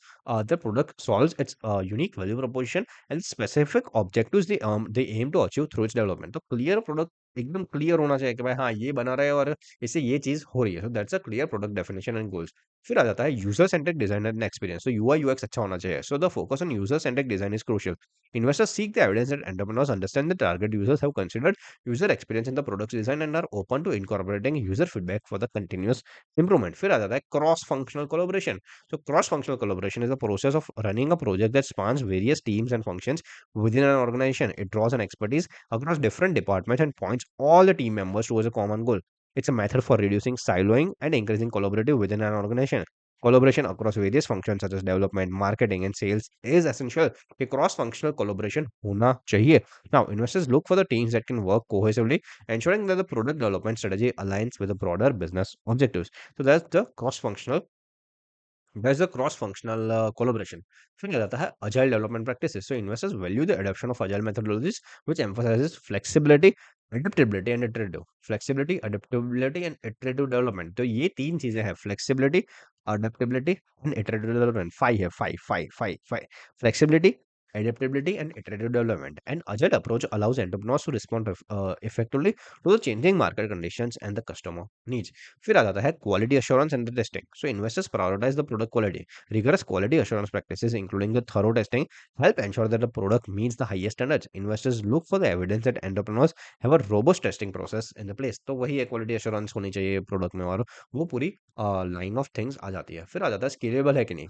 the product solves, its unique value proposition and specific objectives they aim to achieve through its development. तो clear product एकदम clear होना चाहिए कि भाई हाँ ये बना रहे हैं और इससे ये चीज हो रही है। So that's a clear product definition and goals. फिर आ जाता है user centric design and experience. तो यूआई यूएक्स अच्छा होना चाहिए। सो the focus on user centric design is crucial. Investors seek the evidence that entrepreneurs understand the target users, have considered user experience in the product's design, and are open to incorporating user feedback for the continuous improvement. फिर आ जाता है cross functional collaboration. So cross functional collaboration is the process of running a project that spans various teams and functions within an organization. It draws on expertise across different departments and points all the team members towards a common goal. It's a method for reducing siloing and increasing collaborative within an organization. Collaboration across various functions such as development, marketing, and sales is essential, कि cross functional collaboration होना चाहिए। Now investors look for the teams that can work cohesively, ensuring that the product development strategy aligns with the broader business objectives. So that's the cross-functional collaboration. फिर आ जाता है agile development practices. So investors value the adoption of agile methodologies, which emphasizes flexibility, adaptability and iterative. Flexibility, adaptability and iterative development. तो ये तीन चीजें हैं, flexibility, adaptability and iterative development. Five है, five. Flexibility, adaptability and iterative development. An agile approach allows entrepreneurs to respond effectively to the changing market conditions and the customer needs. फिर आ जाता है quality assurance and the testing. So investors prioritize the product quality. Rigorous quality assurance practices, including the thorough testing, help ensure that the product meets the highest standards. Investors look for the evidence that entrepreneurs have a robust testing process in the place. तो वही है, quality assurance होनी चाहिए product में, और वो पूरी line of things आ जाती है। फिर आ जाता है स्केलेबल है कि नहीं,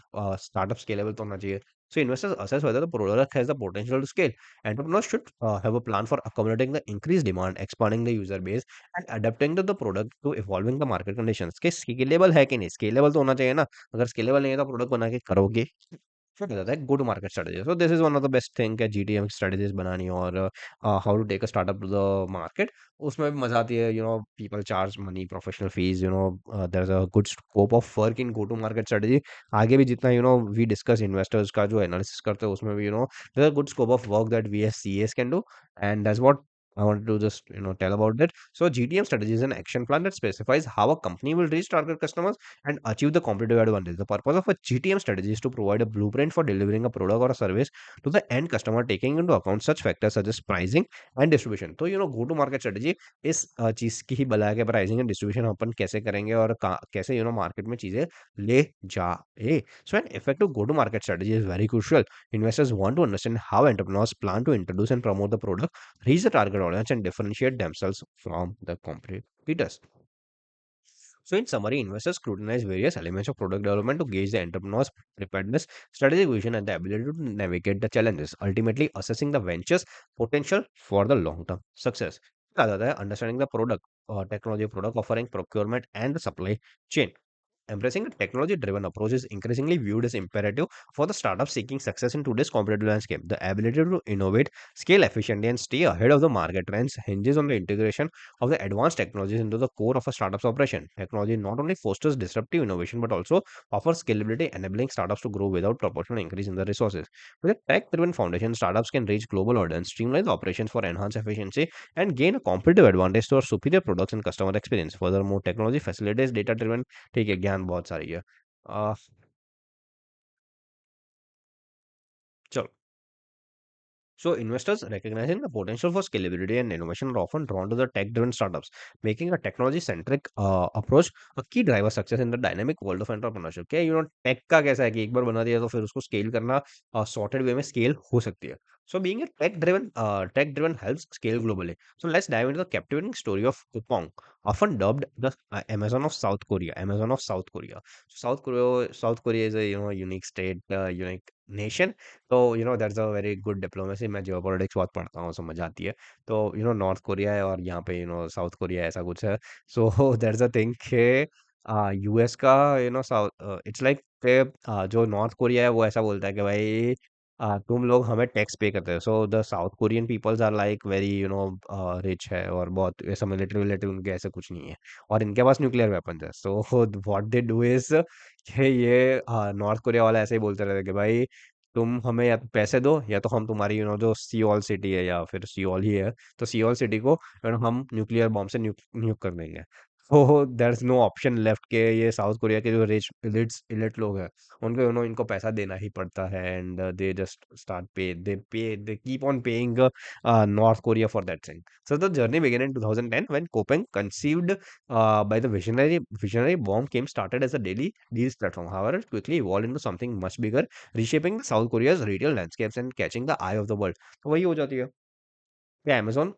स्टार्टअप स्केलेबल तो होना चाहिए। So investors assess whether the product has the potential to scale. Entrepreneurs should have a plan for accommodating the increased demand, expanding the user base, and adapting to the product to evolving the market conditions. कि scalable है कि नहीं, scalable तो होना चाहिए ना। अगर scalable नहीं है तो प्रोडक्ट बना के करोगे। फिर हो जाता है go to market strategy. So this is one of the best thing, है जीटीएम स्ट्रेटजीज बनानी, और how to take a startup to the market. उसमें भी मजा आती है। People charge money, professional fees, there is a good scope of work in go to market strategy. आगे भी जितना वी डिस्कस इन्वेस्टर्स का जो एनालिसिस करते हैं, उसमें भी there is a good scope of work that we S C S can do, and that's what I wanted to just tell about that. So GTM strategy is an action plan that specifies how a company will reach target customers and achieve the competitive advantage. The purpose of a GTM strategy is to provide a blueprint for delivering a product or a service to the end customer, taking into account such factors such as pricing and distribution. तो go to market strategy इस चीज की ही बला के pricing and distribution अपन कैसे करेंगे, और कैसे मार्केट में चीजें ले जाए। So an effective go to market strategy is very crucial. Investors want to understand how entrepreneurs plan to introduce and promote the product, reach the target audience, and differentiate themselves from the competitors. So, in summary, investors scrutinize various elements of product development to gauge the entrepreneur's preparedness, strategic vision, and the ability to navigate the challenges, ultimately assessing the venture's potential for the long-term success. Rather than understanding the product, technology, product offering, procurement, and the supply chain. Embracing a technology driven approach is increasingly viewed as imperative for the startups seeking success in today's competitive landscape. The ability to innovate, scale efficiently, and stay ahead of the market trends hinges on the integration of the advanced technologies into the core of a startup's operation. Technology not only fosters disruptive innovation but also offers scalability, enabling startups to grow without proportional increase in the resources. With a tech driven foundation, startups can reach global audience, streamline the operations for enhanced efficiency, and gain a competitive advantage through superior products and customer experience. Furthermore, technology facilitates data driven, ठीक है, ज्ञान बहुत सारी है। अ, चलो। So investors recognizing the potential for scalability and innovation are often drawn to the tech-driven startups, making a technology-centric approach a key driver success in the dynamic world of entrepreneurship. क्या take का कैसा है कि एक बार बना दिया तो फिर उसको स्केल करना सॉर्टेड वे में स्केल हो सकती है। So being a tech driven helps scale globally. So let's dive into the captivating story of Kupong, often dubbed the Amazon of South Korea. Amazon of South Korea. South Korea is a unique state, unique nation. तो that's a very good diplomacy. मैं geopolitics बहुत पढ़ता हूँ, समझ आती है. तो north Korea है और यहाँ पे साउथ कोरिया ऐसा कुछ है. सो दैट्स अ थिंग कि यूएस का साउथ इट्स लाइक जो नॉर्थ कोरिया है वो ऐसा बोलता है कि भाई तुम लोग हमें टैक्स पे करते हो. So the South Korean peoples are like very rich है और बहुत ऐसा मिलिट्री विलिट्री उनके ऐसे कुछ नहीं है और इनके पास न्यूक्लियर वेपन्स है. So what they do is कि ये नॉर्थ कोरिया वाला ऐसे ही बोलते रहते हैं कि भाई तुम हमें या तो पैसे दो या तो हम तुम्हारी जो सियोल सिटी है या फिर सियोल ही है तो सियोल सिटी को हम न्यूक्लियर बॉम्ब से न्यूक कर देंगे. तो there is no option left के ये साउथ कोरिया के जो रिच इलिट लोग हैं उनको इनको पैसा देना ही पड़ता है and they just start they keep on paying North Korea for that thing. So the journey began in 2010 when Kopeng, conceived by the visionary bomb, came started as a daily deals platform. However, it quickly evolved into something much bigger, reshaping the South Korea's retail landscapes and catching the eye of the world. तो वही हो जाती है कि Amazon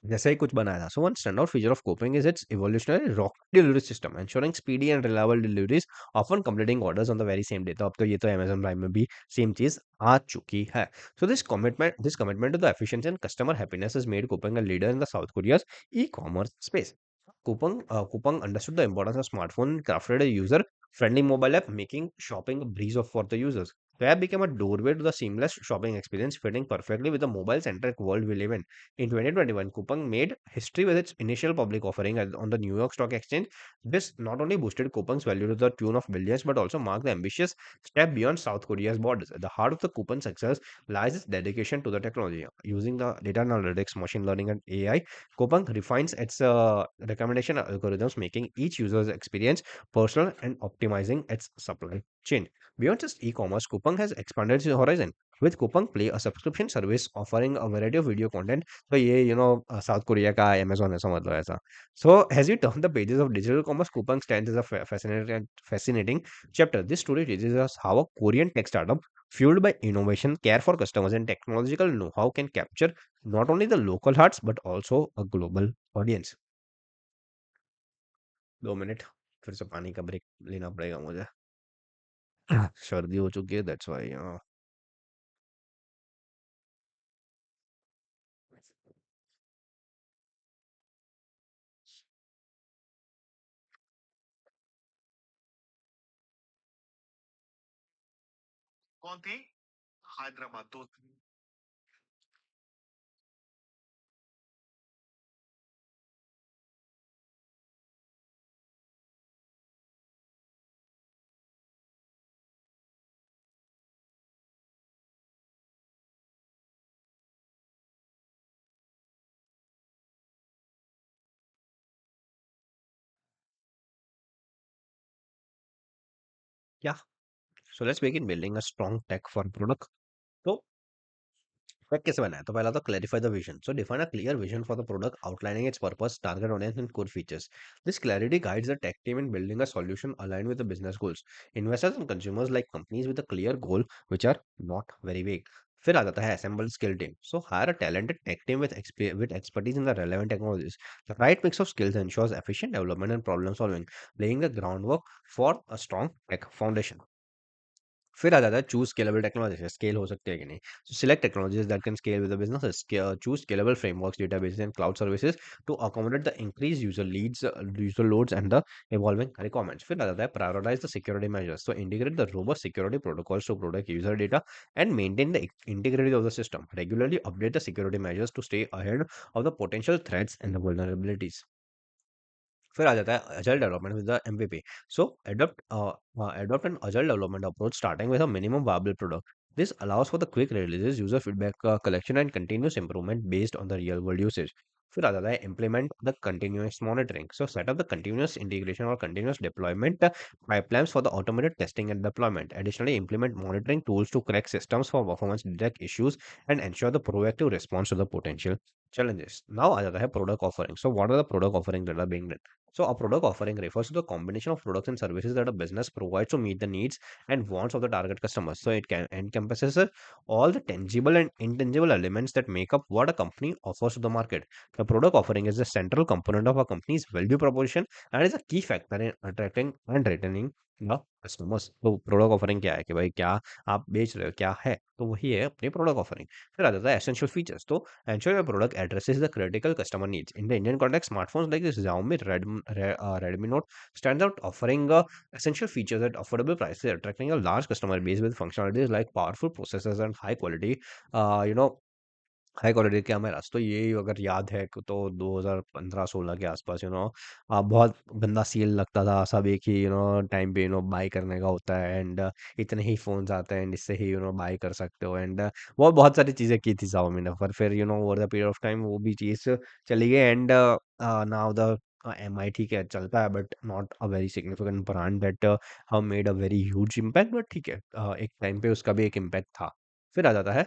जैसा ही कुछ बनाया था. So one standout feature of Coping is its evolutionary rocket delivery system, ensuring speedy and reliable deliveries, often completing orders on the very same day. तो अब तो ये तो Amazon Prime में भी सेम चीज आ चुकी है. So this commitment to the efficiency and customer happiness has made Coupang a leader in the South Korea's e-commerce space. Coupang understood the importance of smartphone and crafted a user-friendly mobile app, making shopping a breeze for the users. The app became a doorway to the seamless shopping experience, fitting perfectly with the mobile-centric world we live in. In 2021, Coupang made history with its initial public offering on the New York Stock Exchange. This not only boosted Coupang's value to the tune of billions, but also marked the ambitious step beyond South Korea's borders. At the heart of the Coupang success lies its dedication to the technology. Using the data analytics, machine learning, and AI, Coupang refines its recommendation algorithms, making each user's experience personal and optimizing its supply chain. Beyond just e-commerce, Coupang has expanded its horizon with Coupang Play, a subscription service offering a variety of video content. तो ये south Korea का Amazon है, समझ लो ऐसा. So as you turn the pages of digital commerce, Coupang stands as a fascinating chapter. This story teaches us how a Korean tech startup fueled by innovation, care for customers, and technological know-how can capture not only the local hearts but also a global audience. 2 minute फिर से पानी का break लेना पड़ेगा मुझे. सर्दी हो चुकी है, दैट्स व्हाई. कौन थे? हैदराबाद तो. Yeah, so let's begin building a strong tech for product. तो ट्रैक कैसे बनाया? तो पहला तो clarify the vision. So define a clear vision for the product, outlining its purpose, target audience and core features. This clarity guides the tech team in building a solution aligned with the business goals. Investors and consumers like companies with a clear goal which are not very vague. फिर आ जाता है assemble skill team. So hire a talented tech team with expertise in the relevant technologies. The right mix of skills ensures efficient development and problem solving, laying the groundwork for a strong tech foundation. फिर आ जाता है choose scalable technology. Scale हो सकते हैं कि नहीं. So select technologies that can scale with the business. Choose scalable frameworks, databases and cloud services to accommodate the increase user loads and the evolving requirements. फिर आ जाता है prioritise the security measures. So integrate the robust security protocols to protect user data and maintain the integrity of the system. Regularly update the security measures to stay ahead of the potential threats and the vulnerabilities. फिर आ जाता है agile development with the MVP. So adopt an agile development approach starting with a minimum viable product. This allows for the quick releases, user feedback collection, and continuous improvement based on the real world usage. फिर आ जाता है implement the continuous monitoring. So set up the continuous integration or continuous deployment pipelines for the automated testing and deployment. Additionally, implement monitoring tools to correct systems for performance, detect issues, and ensure the proactive response to the potential challenges. Now आ जाता है product offering. So what are the product offerings that are being done? So a product offering refers to the combination of products and services that a business provides to meet the needs and wants of the target customers. So it can encompasses all the tangible and intangible elements that make up what a company offers to the market. The product offering is the central component of a company's value proposition and is a key factor in attracting and retaining the customers. तो product offering क्या है कि भाई क्या आप बेच रहे हो, क्या है, तो वही है अपनी प्रोडक्ट ऑफरिंग. फिर आ जाता है एसेंशियल फीचर्स. तो ensure your product addresses the critical customer needs. In the Indian context, smartphones like this Xiaomi Redmi Note stands out, offering essential features at affordable prices, attracting a large customer base with functionalities like powerful processors and high quality, you know, high quality cameras. तो ये अगर याद है तो 2015-16 के आसपास बहुत गंदा सेल लगता था, सब एक ही टाइम पे बाय करने का होता है. एंड इतने ही फोन्स आते हैं एंड इससे ही बाय कर सकते हो. एंड बहुत बहुत सारी चीज़ें की थी Xiaomi ने, पर फिर over the period of time वो भी चीज़ चली गई. एंड नाउ द MI ठीक है चलता है, but not a very significant brand that have made a very huge impact. But ठीक है, एक टाइम पे उसका भी एक इम्पैक्ट था. फिर आ जाता है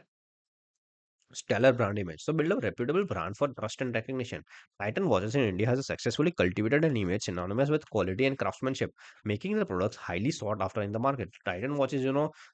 stellar brand image. So build a reputable brand for trust and recognition. Titan Watches in India has successfully cultivated an image synonymous with quality and craftsmanship, making the products highly sought after in the market. Titan watches,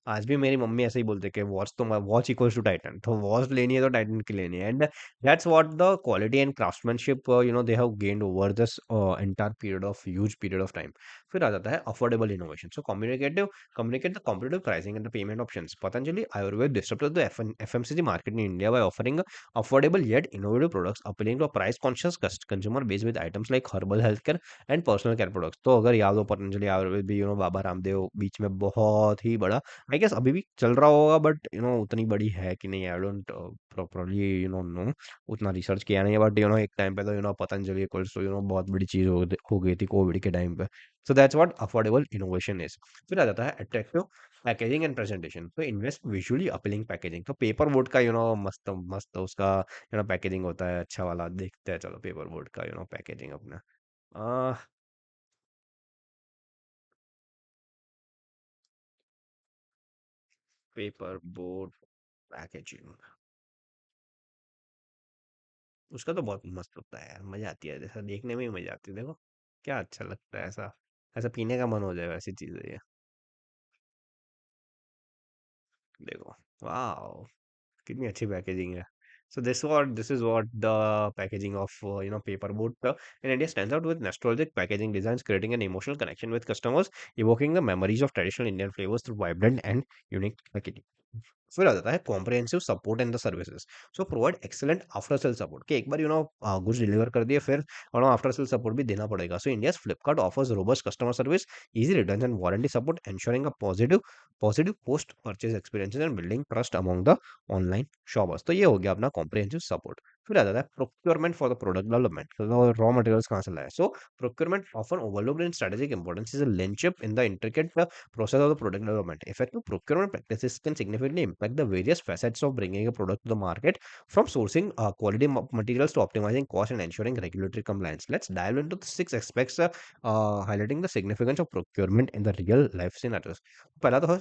आज भी मेरी mummy ऐसे ही बोलते कि watch तो watch equals to Titan, तो watch लेनी है तो टाइटन की लेनी है. And that's what the quality and craftsmanship they have gained over this entire period of huge period of time. फिर आ जाता है affordable innovation. So communicate the competitive pricing and the payment options. Patanjali Ayurved disrupted the FMCG market in India by offering affordable yet innovative products appealing to a price-conscious consumer base with items like herbal healthcare and personal care products. तो अगर याद हो पतंजलि आयुर्वेद भी बाबा रामदेव बीच में बहुत ही बड़ा, I guess अभी भी चल रहा होगा, बट उतनी बड़ी है कि नहीं, आई डोंट प्रॉपरली नो, उतना रिसर्च किया नहीं है. बट एक टाइम पे तो पतंजलि इक्वल्स टू बहुत बड़ी चीज हो गई थी कोविड के टाइम पे. सो that's what affordable innovation is. फिर आ जाता है अट्रैक्टिव पैकेजिंग एंड प्रेजेंटेशन. तो इन्वेस्ट विजुअली अपीलिंग पैकेजिंग. तो पेपर बोर्ड का मस्त मस्त उसका पैकेजिंग होता है अच्छा वाला, देखते हैं चलो पेपर बोर्ड का पैकेजिंग अपना. पेपर बोर्ड पैकेजिंग उसका तो बहुत मस्त होता है यार, मजा आती है, जैसा देखने में ही मजा आती है. देखो क्या अच्छा लगता है, ऐसा ऐसा पीने का मन हो जाए वैसी चीज है ये. देखो, वाह, कितनी अच्छी पैकेजिंग है. So this is what the packaging of paper boat in India stands out with nostalgic packaging designs, creating an emotional connection with customers, evoking the memories of traditional Indian flavors through vibrant and unique packaging. फिर आ जाता है comprehensive support and the services. So provide excellent after sale support, कि एक बार goods deliver कर दिए, फिर after sale support भी देना पड़ेगा. So India Flipkart offers robust customer service, easy return and warranty support, ensuring a positive post purchase experiences and building trust among the online shoppers. तो ये हो गया अपना कॉम्प्रिहेंसिव सपोर्ट. फिर आ जाता है procurement for the product development. तो रॉ मटेरियल्स कहाँ से लाए. So procurement often overlooked in strategic importance, is a linchpin in the intricate process of the product development. Effective procurement practices can significantly impact the various facets of bringing a product to the market, from sourcing quality materials to optimizing cost and ensuring regulatory compliance. Let's dive into the six aspects highlighting the significance of procurement in the real life scenarios. पहला तो है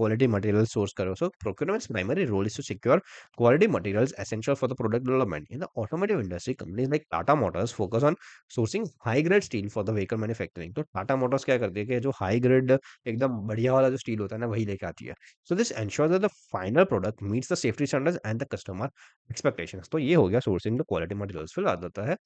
quality material source करो. So procurement's primary role is to secure quality materials essential for the product development. In the automotive industry, companies like Tata Motors focus on sourcing high grade steel for the vehicle manufacturing. तो Tata Motors क्या करती है कि जो high grade एकदम बढ़िया वाला जो स्टील होता है ना, वही लेके आती है. So this ensures that the final product meets the safety standards and the customer expectations. तो ये हो गया सोर्सिंग द क्वालिटी मटेरियल्स. फिर आ जाता है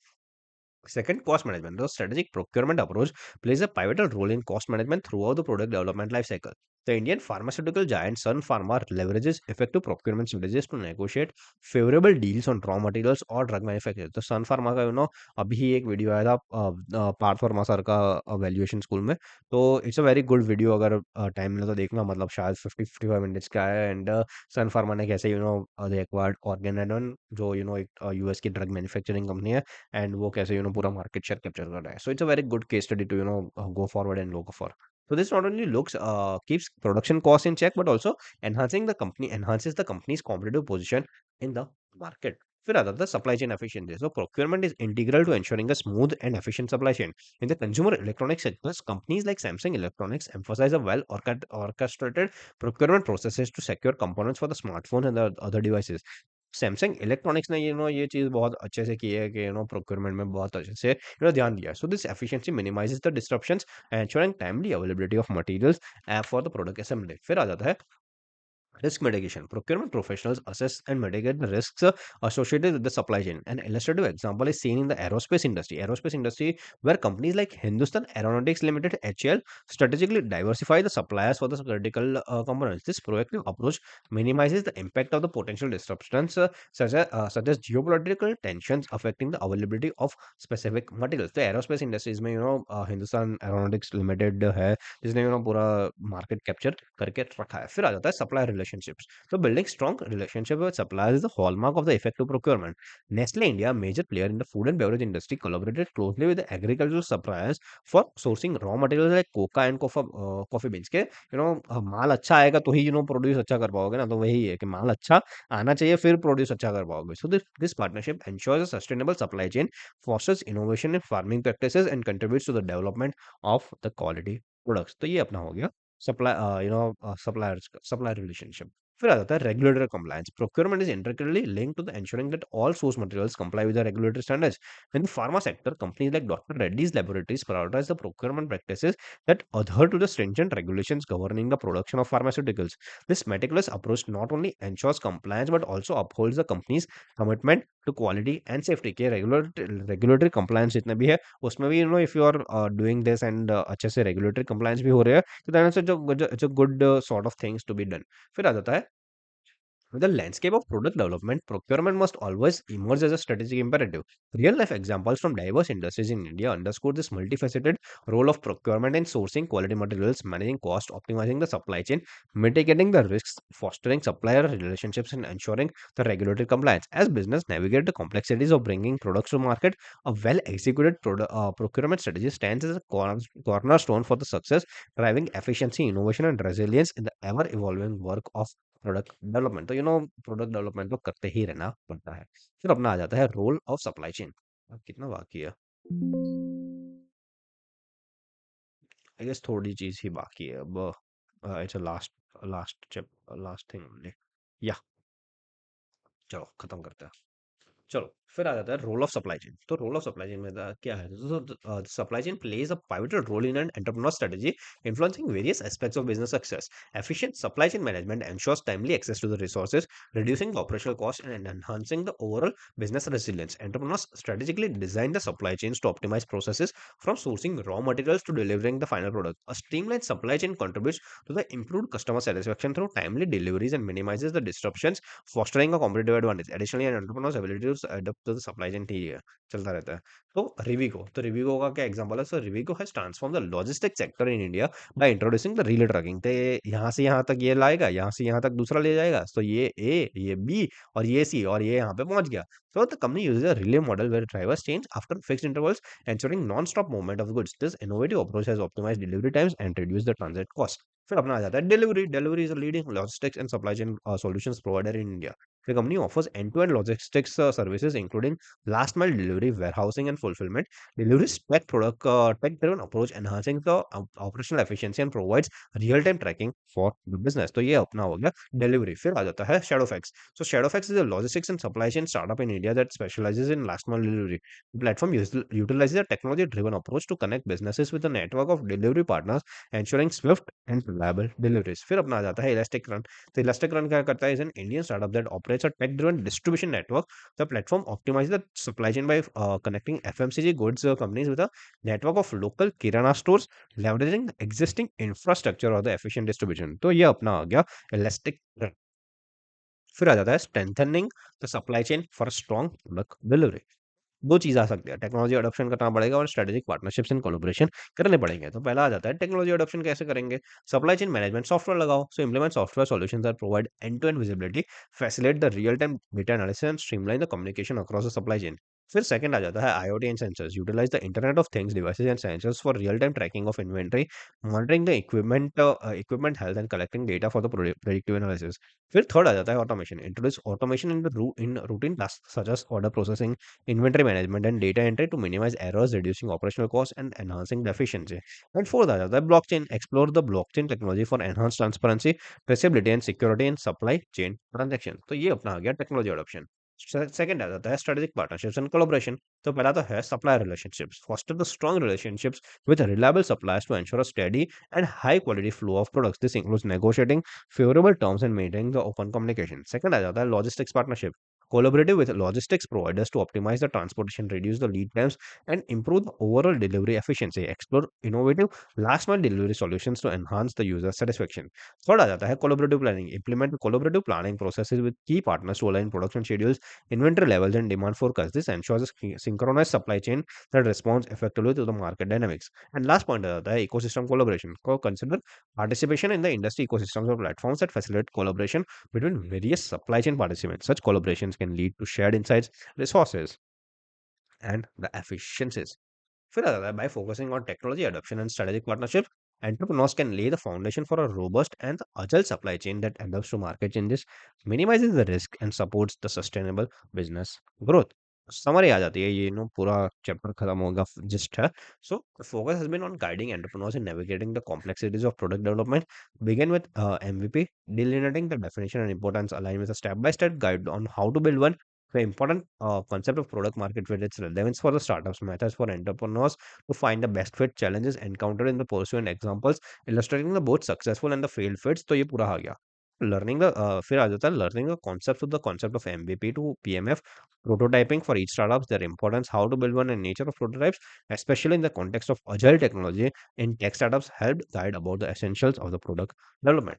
second, cost management. The strategic procurement approach plays a pivotal role in cost management throughout the product development life cycle. The Indian pharmaceutical giant Sun Pharma leverages effective procurement strategies to negotiate favorable deals on raw materials or drug manufacturers. तो सन pharma का अभी ही एक video आया था Partha Verma sir का valuation school में. तो it's a very good video, अगर टाइम मिले तो देखना. मतलब शायद 50-55 मिनट्स का है. एंड सन फार्मा ने कैसे दे एक्वायर्ड ऑर्गेनाइडन, जो एक यूएस की ड्रग मैन्युफैक्चरिंग कंपनी है, एंड वो कैसे पूरा मार्केट शेयर कैप्चर कर रहा है. So it's a very good case study to go forward and go for. So this not only looks keeps production costs in check, but also enhances the company's competitive position in the market. फिर आता था supply chain efficiency. So procurement is integral to ensuring a smooth and efficient supply chain. In the consumer electronics sectors, companies like Samsung Electronics emphasize a well orchestrated procurement processes to secure components for the smartphones and the other devices. Samsung electronics ने ये चीज़ बहुत अच्छे से की है कि procurement में बहुत अच्छे से ध्यान दिया है। So this efficiency minimises the disruptions, ensuring timely availability of materials for the product assembly. फिर आ जाता है risk mitigation. Procurement professionals assess and mitigate the risks associated with the supply chain. An illustrative example is seen in the aerospace industry. Aerospace industry, where companies like Hindustan Aeronautics Limited (HAL) strategically diversify the suppliers for the critical components. This proactive approach minimizes the impact of the potential disruptions, such as geopolitical tensions affecting the availability of specific materials. The aerospace industries में Hindustan Aeronautics Limited है, जिसने पूरा market capture करके रखा है। फिर आ जाता है सप्लायर रिलेशनशिप्स। तो building strong relationship with suppliers is the hallmark of the effective procurement. Nestle India, major player in the food and beverage industry, collaborated closely with agricultural suppliers for sourcing raw materials like cocoa and coffee beans के माल अच्छा आएगा तो ही produce अच्छा कर पाओगे ना। तो वही है कि माल अच्छा आना चाहिए, फिर प्रोड्यूस अच्छा कर पाओगे। So this partnership ensures a sustainable supply chain, fosters innovation in farming practices and contributes to the development of the quality products. तो ये अपना हो गया सप्लायर रिलेशनशिप। फिर आ जाता है regulatory compliance. Procurement is intricately linked to the ensuring that all source materials comply with the regulatory standards. In the pharma sector, companies like Dr. Reddy's Laboratories prioritize the procurement practices that adhere to the stringent regulations governing the production of pharmaceuticals. This meticulous approach not only ensures compliance but also upholds the company's commitment to quality and safety के regulatory compliance जितने भी है उसमें भी if you are doing this and अच्छे से regulatory compliance भी हो रहे हैं, तो that it's a good sort of things to be done. फिर आ जाता है with the landscape of product development, procurement must always emerge as a strategic imperative. Real life examples from diverse industries in India underscore this multifaceted role of procurement in sourcing quality materials, managing cost, optimizing the supply chain, mitigating the risks, fostering supplier relationships, and ensuring the regulatory compliance. As business navigate the complexities of bringing products to market, a well executed procurement strategy stands as a cornerstone for the success, driving efficiency, innovation, and resilience in the ever evolving work of product development. तो product development तो करते ही रहना पड़ता है। फिर अपना आ जाता है रोल ऑफ सप्लाई चेन। अब कितना बाकी है? आई गेस थोड़ी चीज ही बाकी है अब। It's a last thing only. या चलो खत्म करते हैं। चलो फिर आ जाता है रोल ऑफ सप्लाई चेन। तो रोल ऑफ सप्लाई चेन में क्या है? तो supply chain plays a pivotal role in an entrepreneur strategy, influencing various aspects of business success. Efficient supply chain management ensures timely access to the resources, reducing the operational cost and enhancing the overall business resilience. Entrepreneurs strategically design the supply chains to optimize processes from sourcing raw materials to delivering the final product. A streamlined supply chain contributes to the improved customer satisfaction through timely deliveries and minimizes the disruptions, fostering a competitive advantage. Additionally, an entrepreneur's ability to adapt to the supply chain ठीक है, चलता रहता है। तो रिविगो का क्या example है? So Rivigo has transform the logistic sector in India by introducing the relay trucking. तो यहाँ से यहाँ तक ये लाएगा, यहाँ से यहाँ तक दूसरा ले जाएगा, तो ये ए, ये बी और ये सी और ये यहाँ पे पहुंच गया। So the company uses a relay model where drivers change after fixed intervals, ensuring non-stop movement of goods. This innovative approach has optimized delivery times and reduced the transit cost. फिर अपना आ जाता है delivery. Delivery is a leading logistics and supply chain solutions provider in India. The company offers end-to-end logistics services, including last-mile delivery, warehousing, and fulfillment. Delivery's tech-driven approach enhancing the operational efficiency and provides real-time tracking for the business. तो ये अपना हो गया delivery. फिर आ जाता है Shadowfax. So Shadowfax is a logistics and supply chain startup in India that specializes in last-mile delivery. The platform utilizes a technology-driven approach to connect businesses with a network of delivery partners, ensuring swift and reliable deliveries. फिर अपना आ जाता है Elastic Run. तो Elastic Run क्या करता है? Is an Indian startup that operates a tech-driven distribution network. The platform optimizes the supply chain by connecting FMCG goods companies with a network of local kirana stores, leveraging the existing infrastructure or the efficient distribution. तो ये अपना आ गया Elastic Run। फिर आ जाता है strengthening the supply chain for strong product delivery. दो चीज आ सकती है, टेक्नोलॉजी अडॉप्शन करना पड़ेगा और स्ट्रेटेजिक पार्टनरशिप्स एंड कोलैबोरेशन करने पड़ेंगे। तो पहला आ जाता है टेक्नोलॉजी अडॉप्शन कैसे करेंगे? सप्लाई चेन मैनेजमेंट सॉफ्टवेयर लगाओ। So implement software solutions that provide end to end visibility, facilitate the real time data analysis and streamline the communication across the supply chain. फिर सेकंड आ जाता है IoT and sensors, utilize the internet of things devices and sensors for real time tracking of inventory, monitoring the equipment health and collecting data for the predictive analysis. फिर third आ जाता है automation, introduce automation in routine task such as order processing, inventory management and data entry to minimize errors, reducing operational cost and enhancing the efficiency. And fourth आ जाता है blockchain, explore the blockchain technology for enhance transparency, traceability and security in supply chain transaction. तो ये अपना आ गया technology adoption. Second आ जाता है स्ट्रेटेजिक पार्टनरशिप्स एंड कोलैबोरेशन। तो पहला तो है supplier relationships, foster the strong relationships with reliable suppliers to ensure a steady and high quality flow of products. This includes negotiating favorable terms and maintaining the open communication. Second आ जाता है logistics partnership. Collaborative with logistics providers to optimize the transportation, reduce the lead times, and improve the overall delivery efficiency. Explore innovative last mile delivery solutions to enhance the user satisfaction. Third आ जाता है collaborative planning. Implement collaborative planning processes with key partners to align production schedules, inventory levels, and demand forecasts. This ensures a synchronized supply chain that responds effectively to the market dynamics. And last point आता है ecosystem collaboration को consider participation in the industry ecosystems or platforms that facilitate collaboration between various supply chain participants. Such collaborations can lead to shared insights, resources, and the efficiencies. फिर आता है by focusing on technology adoption and strategic partnership, entrepreneurs can lay the foundation for a robust and agile supply chain that adapts to market changes, minimizes the risk, and supports the sustainable business growth. Summary आ जाती है ये पूरा chapter खत्म होगा gist है. So the focus has been on guiding entrepreneurs in navigating the complexities of product development. Begin with MVP, delineating the definition and importance, align with a step-by-step guide on how to build one. The important concept of product market fit, its relevance for the startups, methods for entrepreneurs to find the best fit, challenges encountered in the pursuit, and examples illustrating the both successful and the failed fits. तो ये पूरा आ गया. Learning the फिर आ जाता है learning the concept of MVP to PMF, prototyping for each startups, their importance, how to build one, and nature of prototypes, especially in the context of agile technology in tech startups, helped guide about the essentials of the product development.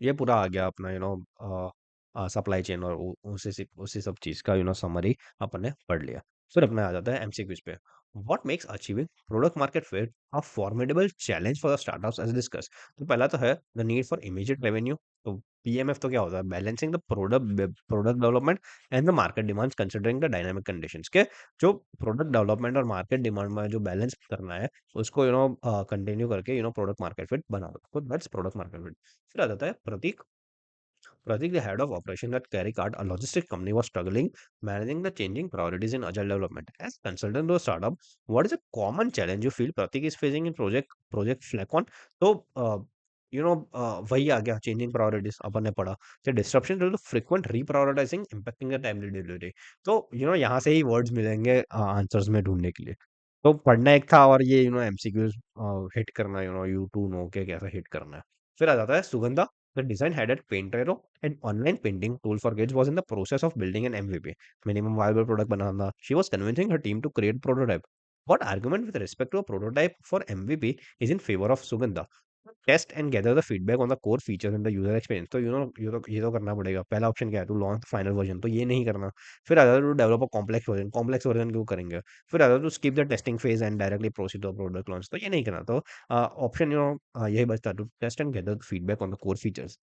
ये पूरा आ गया अपना supply chain और उसी सब चीज़ का summary अपन ने पढ़ लिया. फिर अपना आ जाता है एमसीक्यूज पे. What makes achieving product market fit a formidable challenge for the startups as discuss. तो पहला तो है the need for immediate revenue. तो पीएमएफ तो क्या होता है, balancing the product development and the market demands considering the dynamic conditions के. जो प्रोडक्ट डेवलपमेंट और मार्केट डिमांड में जो बैलेंस करना है उसको कंटिन्यू करके प्रोडक्ट मार्केट फिट बना दो. तो दैट्स प्रोडक्ट मार्केट फिट. फिर आ जाता है प्रतीक. Pratik, the head of operation at CarryCard, a logistics company, was struggling managing the changing priorities in agile development. As consultant to a startup, what is a common challenge you feel Pratik is facing in project Flacon? तो वही आ गया changing priorities अपन ने पढ़ा. तो disruption due to frequent reprioritizing impacting the timely delivery. तो यहाँ से ही words मिलेंगे आंसर्स में ढूंढने के लिए. तो पढ़ना एक था और ये एमसीक्यूज हिट करना, यू टू नो के कैसे हिट करना है. फिर आ जाता है Sugandha. The design headed Paintero, an online painting tool for kids, was in the process of building an MVP, minimum viable product banana. She was convincing her team to create prototype. What argument with respect to a prototype for MVP is in favor of Sugandha? Test and gather the feedback on the core features and the user experience. तो ये तो करना पड़ेगा. पहला option क्या है, to launch final version, तो ये नहीं करना. फिर आता है to develop a complex version क्यों करेंगे. फिर आता है to skip the testing phase and directly proceed to product launch, तो ये नहीं करना. तो ऑप्शन यही बचता है, to test and gather feedback on the core features.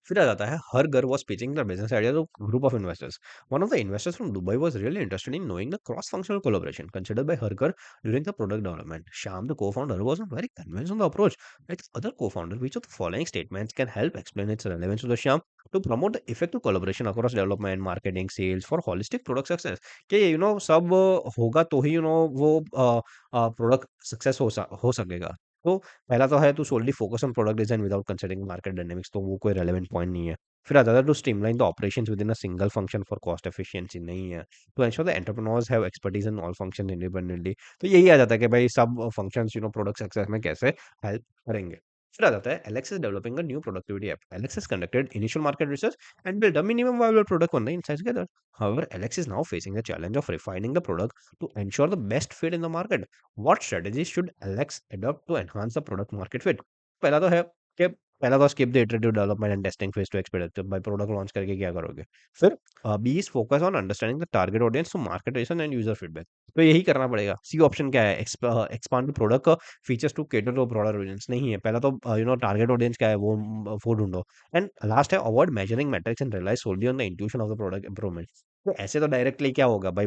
फिर आ जाता है हर घर was pitching the business idea to group of investors. One of the investors from Dubai was really interested in knowing the cross functional collaboration considered by हर घर during the product development. Sham, the co-founder, was not very convinced on the approach. Like the other co-founder, which of the following statements can help explain its relevance to the Sham to promote the effective collaboration across development, marketing, sales for holistic product success? कि सब होगा तो ही वो product success हो सकेगा. तो पहला तो है to solely focus on product design without considering market dynamics, तो वो कोई रेलेवेंट पॉइंट नहीं है. फिर आता है to streamline the operations within a single function for cost efficiency, नहीं है. To ensure the entrepreneurs have expertise in all functions independently, तो यही आ जाता है कि भाई सब फंक्शंस प्रोडक्ट सक्सेस में कैसे हेल्प करेंगे. फिर आ जाता है Alex is developing a new productivity app. Alex has conducted initial market research and built a minimum viable product on the insights gathered. However, Alex is now facing the challenge of refining the product to ensure the best fit in the market. What strategies should Alex adopt to enhance the product market fit? पहला तो है कि पहला तो skip the iterative development and testing phase to expect by product launch करके क्या करोगे. फिर B is focus on understanding the target audience to market research and user feedback. तो यही करना पड़ेगा. सी ऑप्शन क्या है, expand product features to cater to broader audience, नहीं है. पहला तो टारगेट ऑडियंस क्या है वो ढूंढो. एंड लास्ट है avoid measuring metrics and realise solely on the intuition of the product improvement. तो ऐसे तो डायरेक्टली क्या होगा भाई,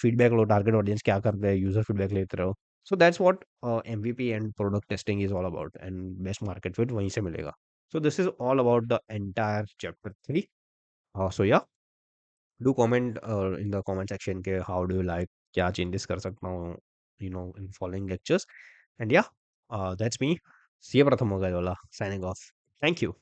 फीडबैक लो, टारगेट ऑडियंस क्या कर रहे हैं, यूजर फीडबैक लेते रहो। सो that's what MVP and product testing is all about, and best market fit वहीं से मिलेगा। सो this is all about the entire chapter 3। सो या do comment in the comment section के हाउ डू यू लाइक, क्या changes कर सकता हूँ in following lectures. And या दैट्स मी, सी प्रथम हो गया वाला साइनिंग ऑफ। Thank you.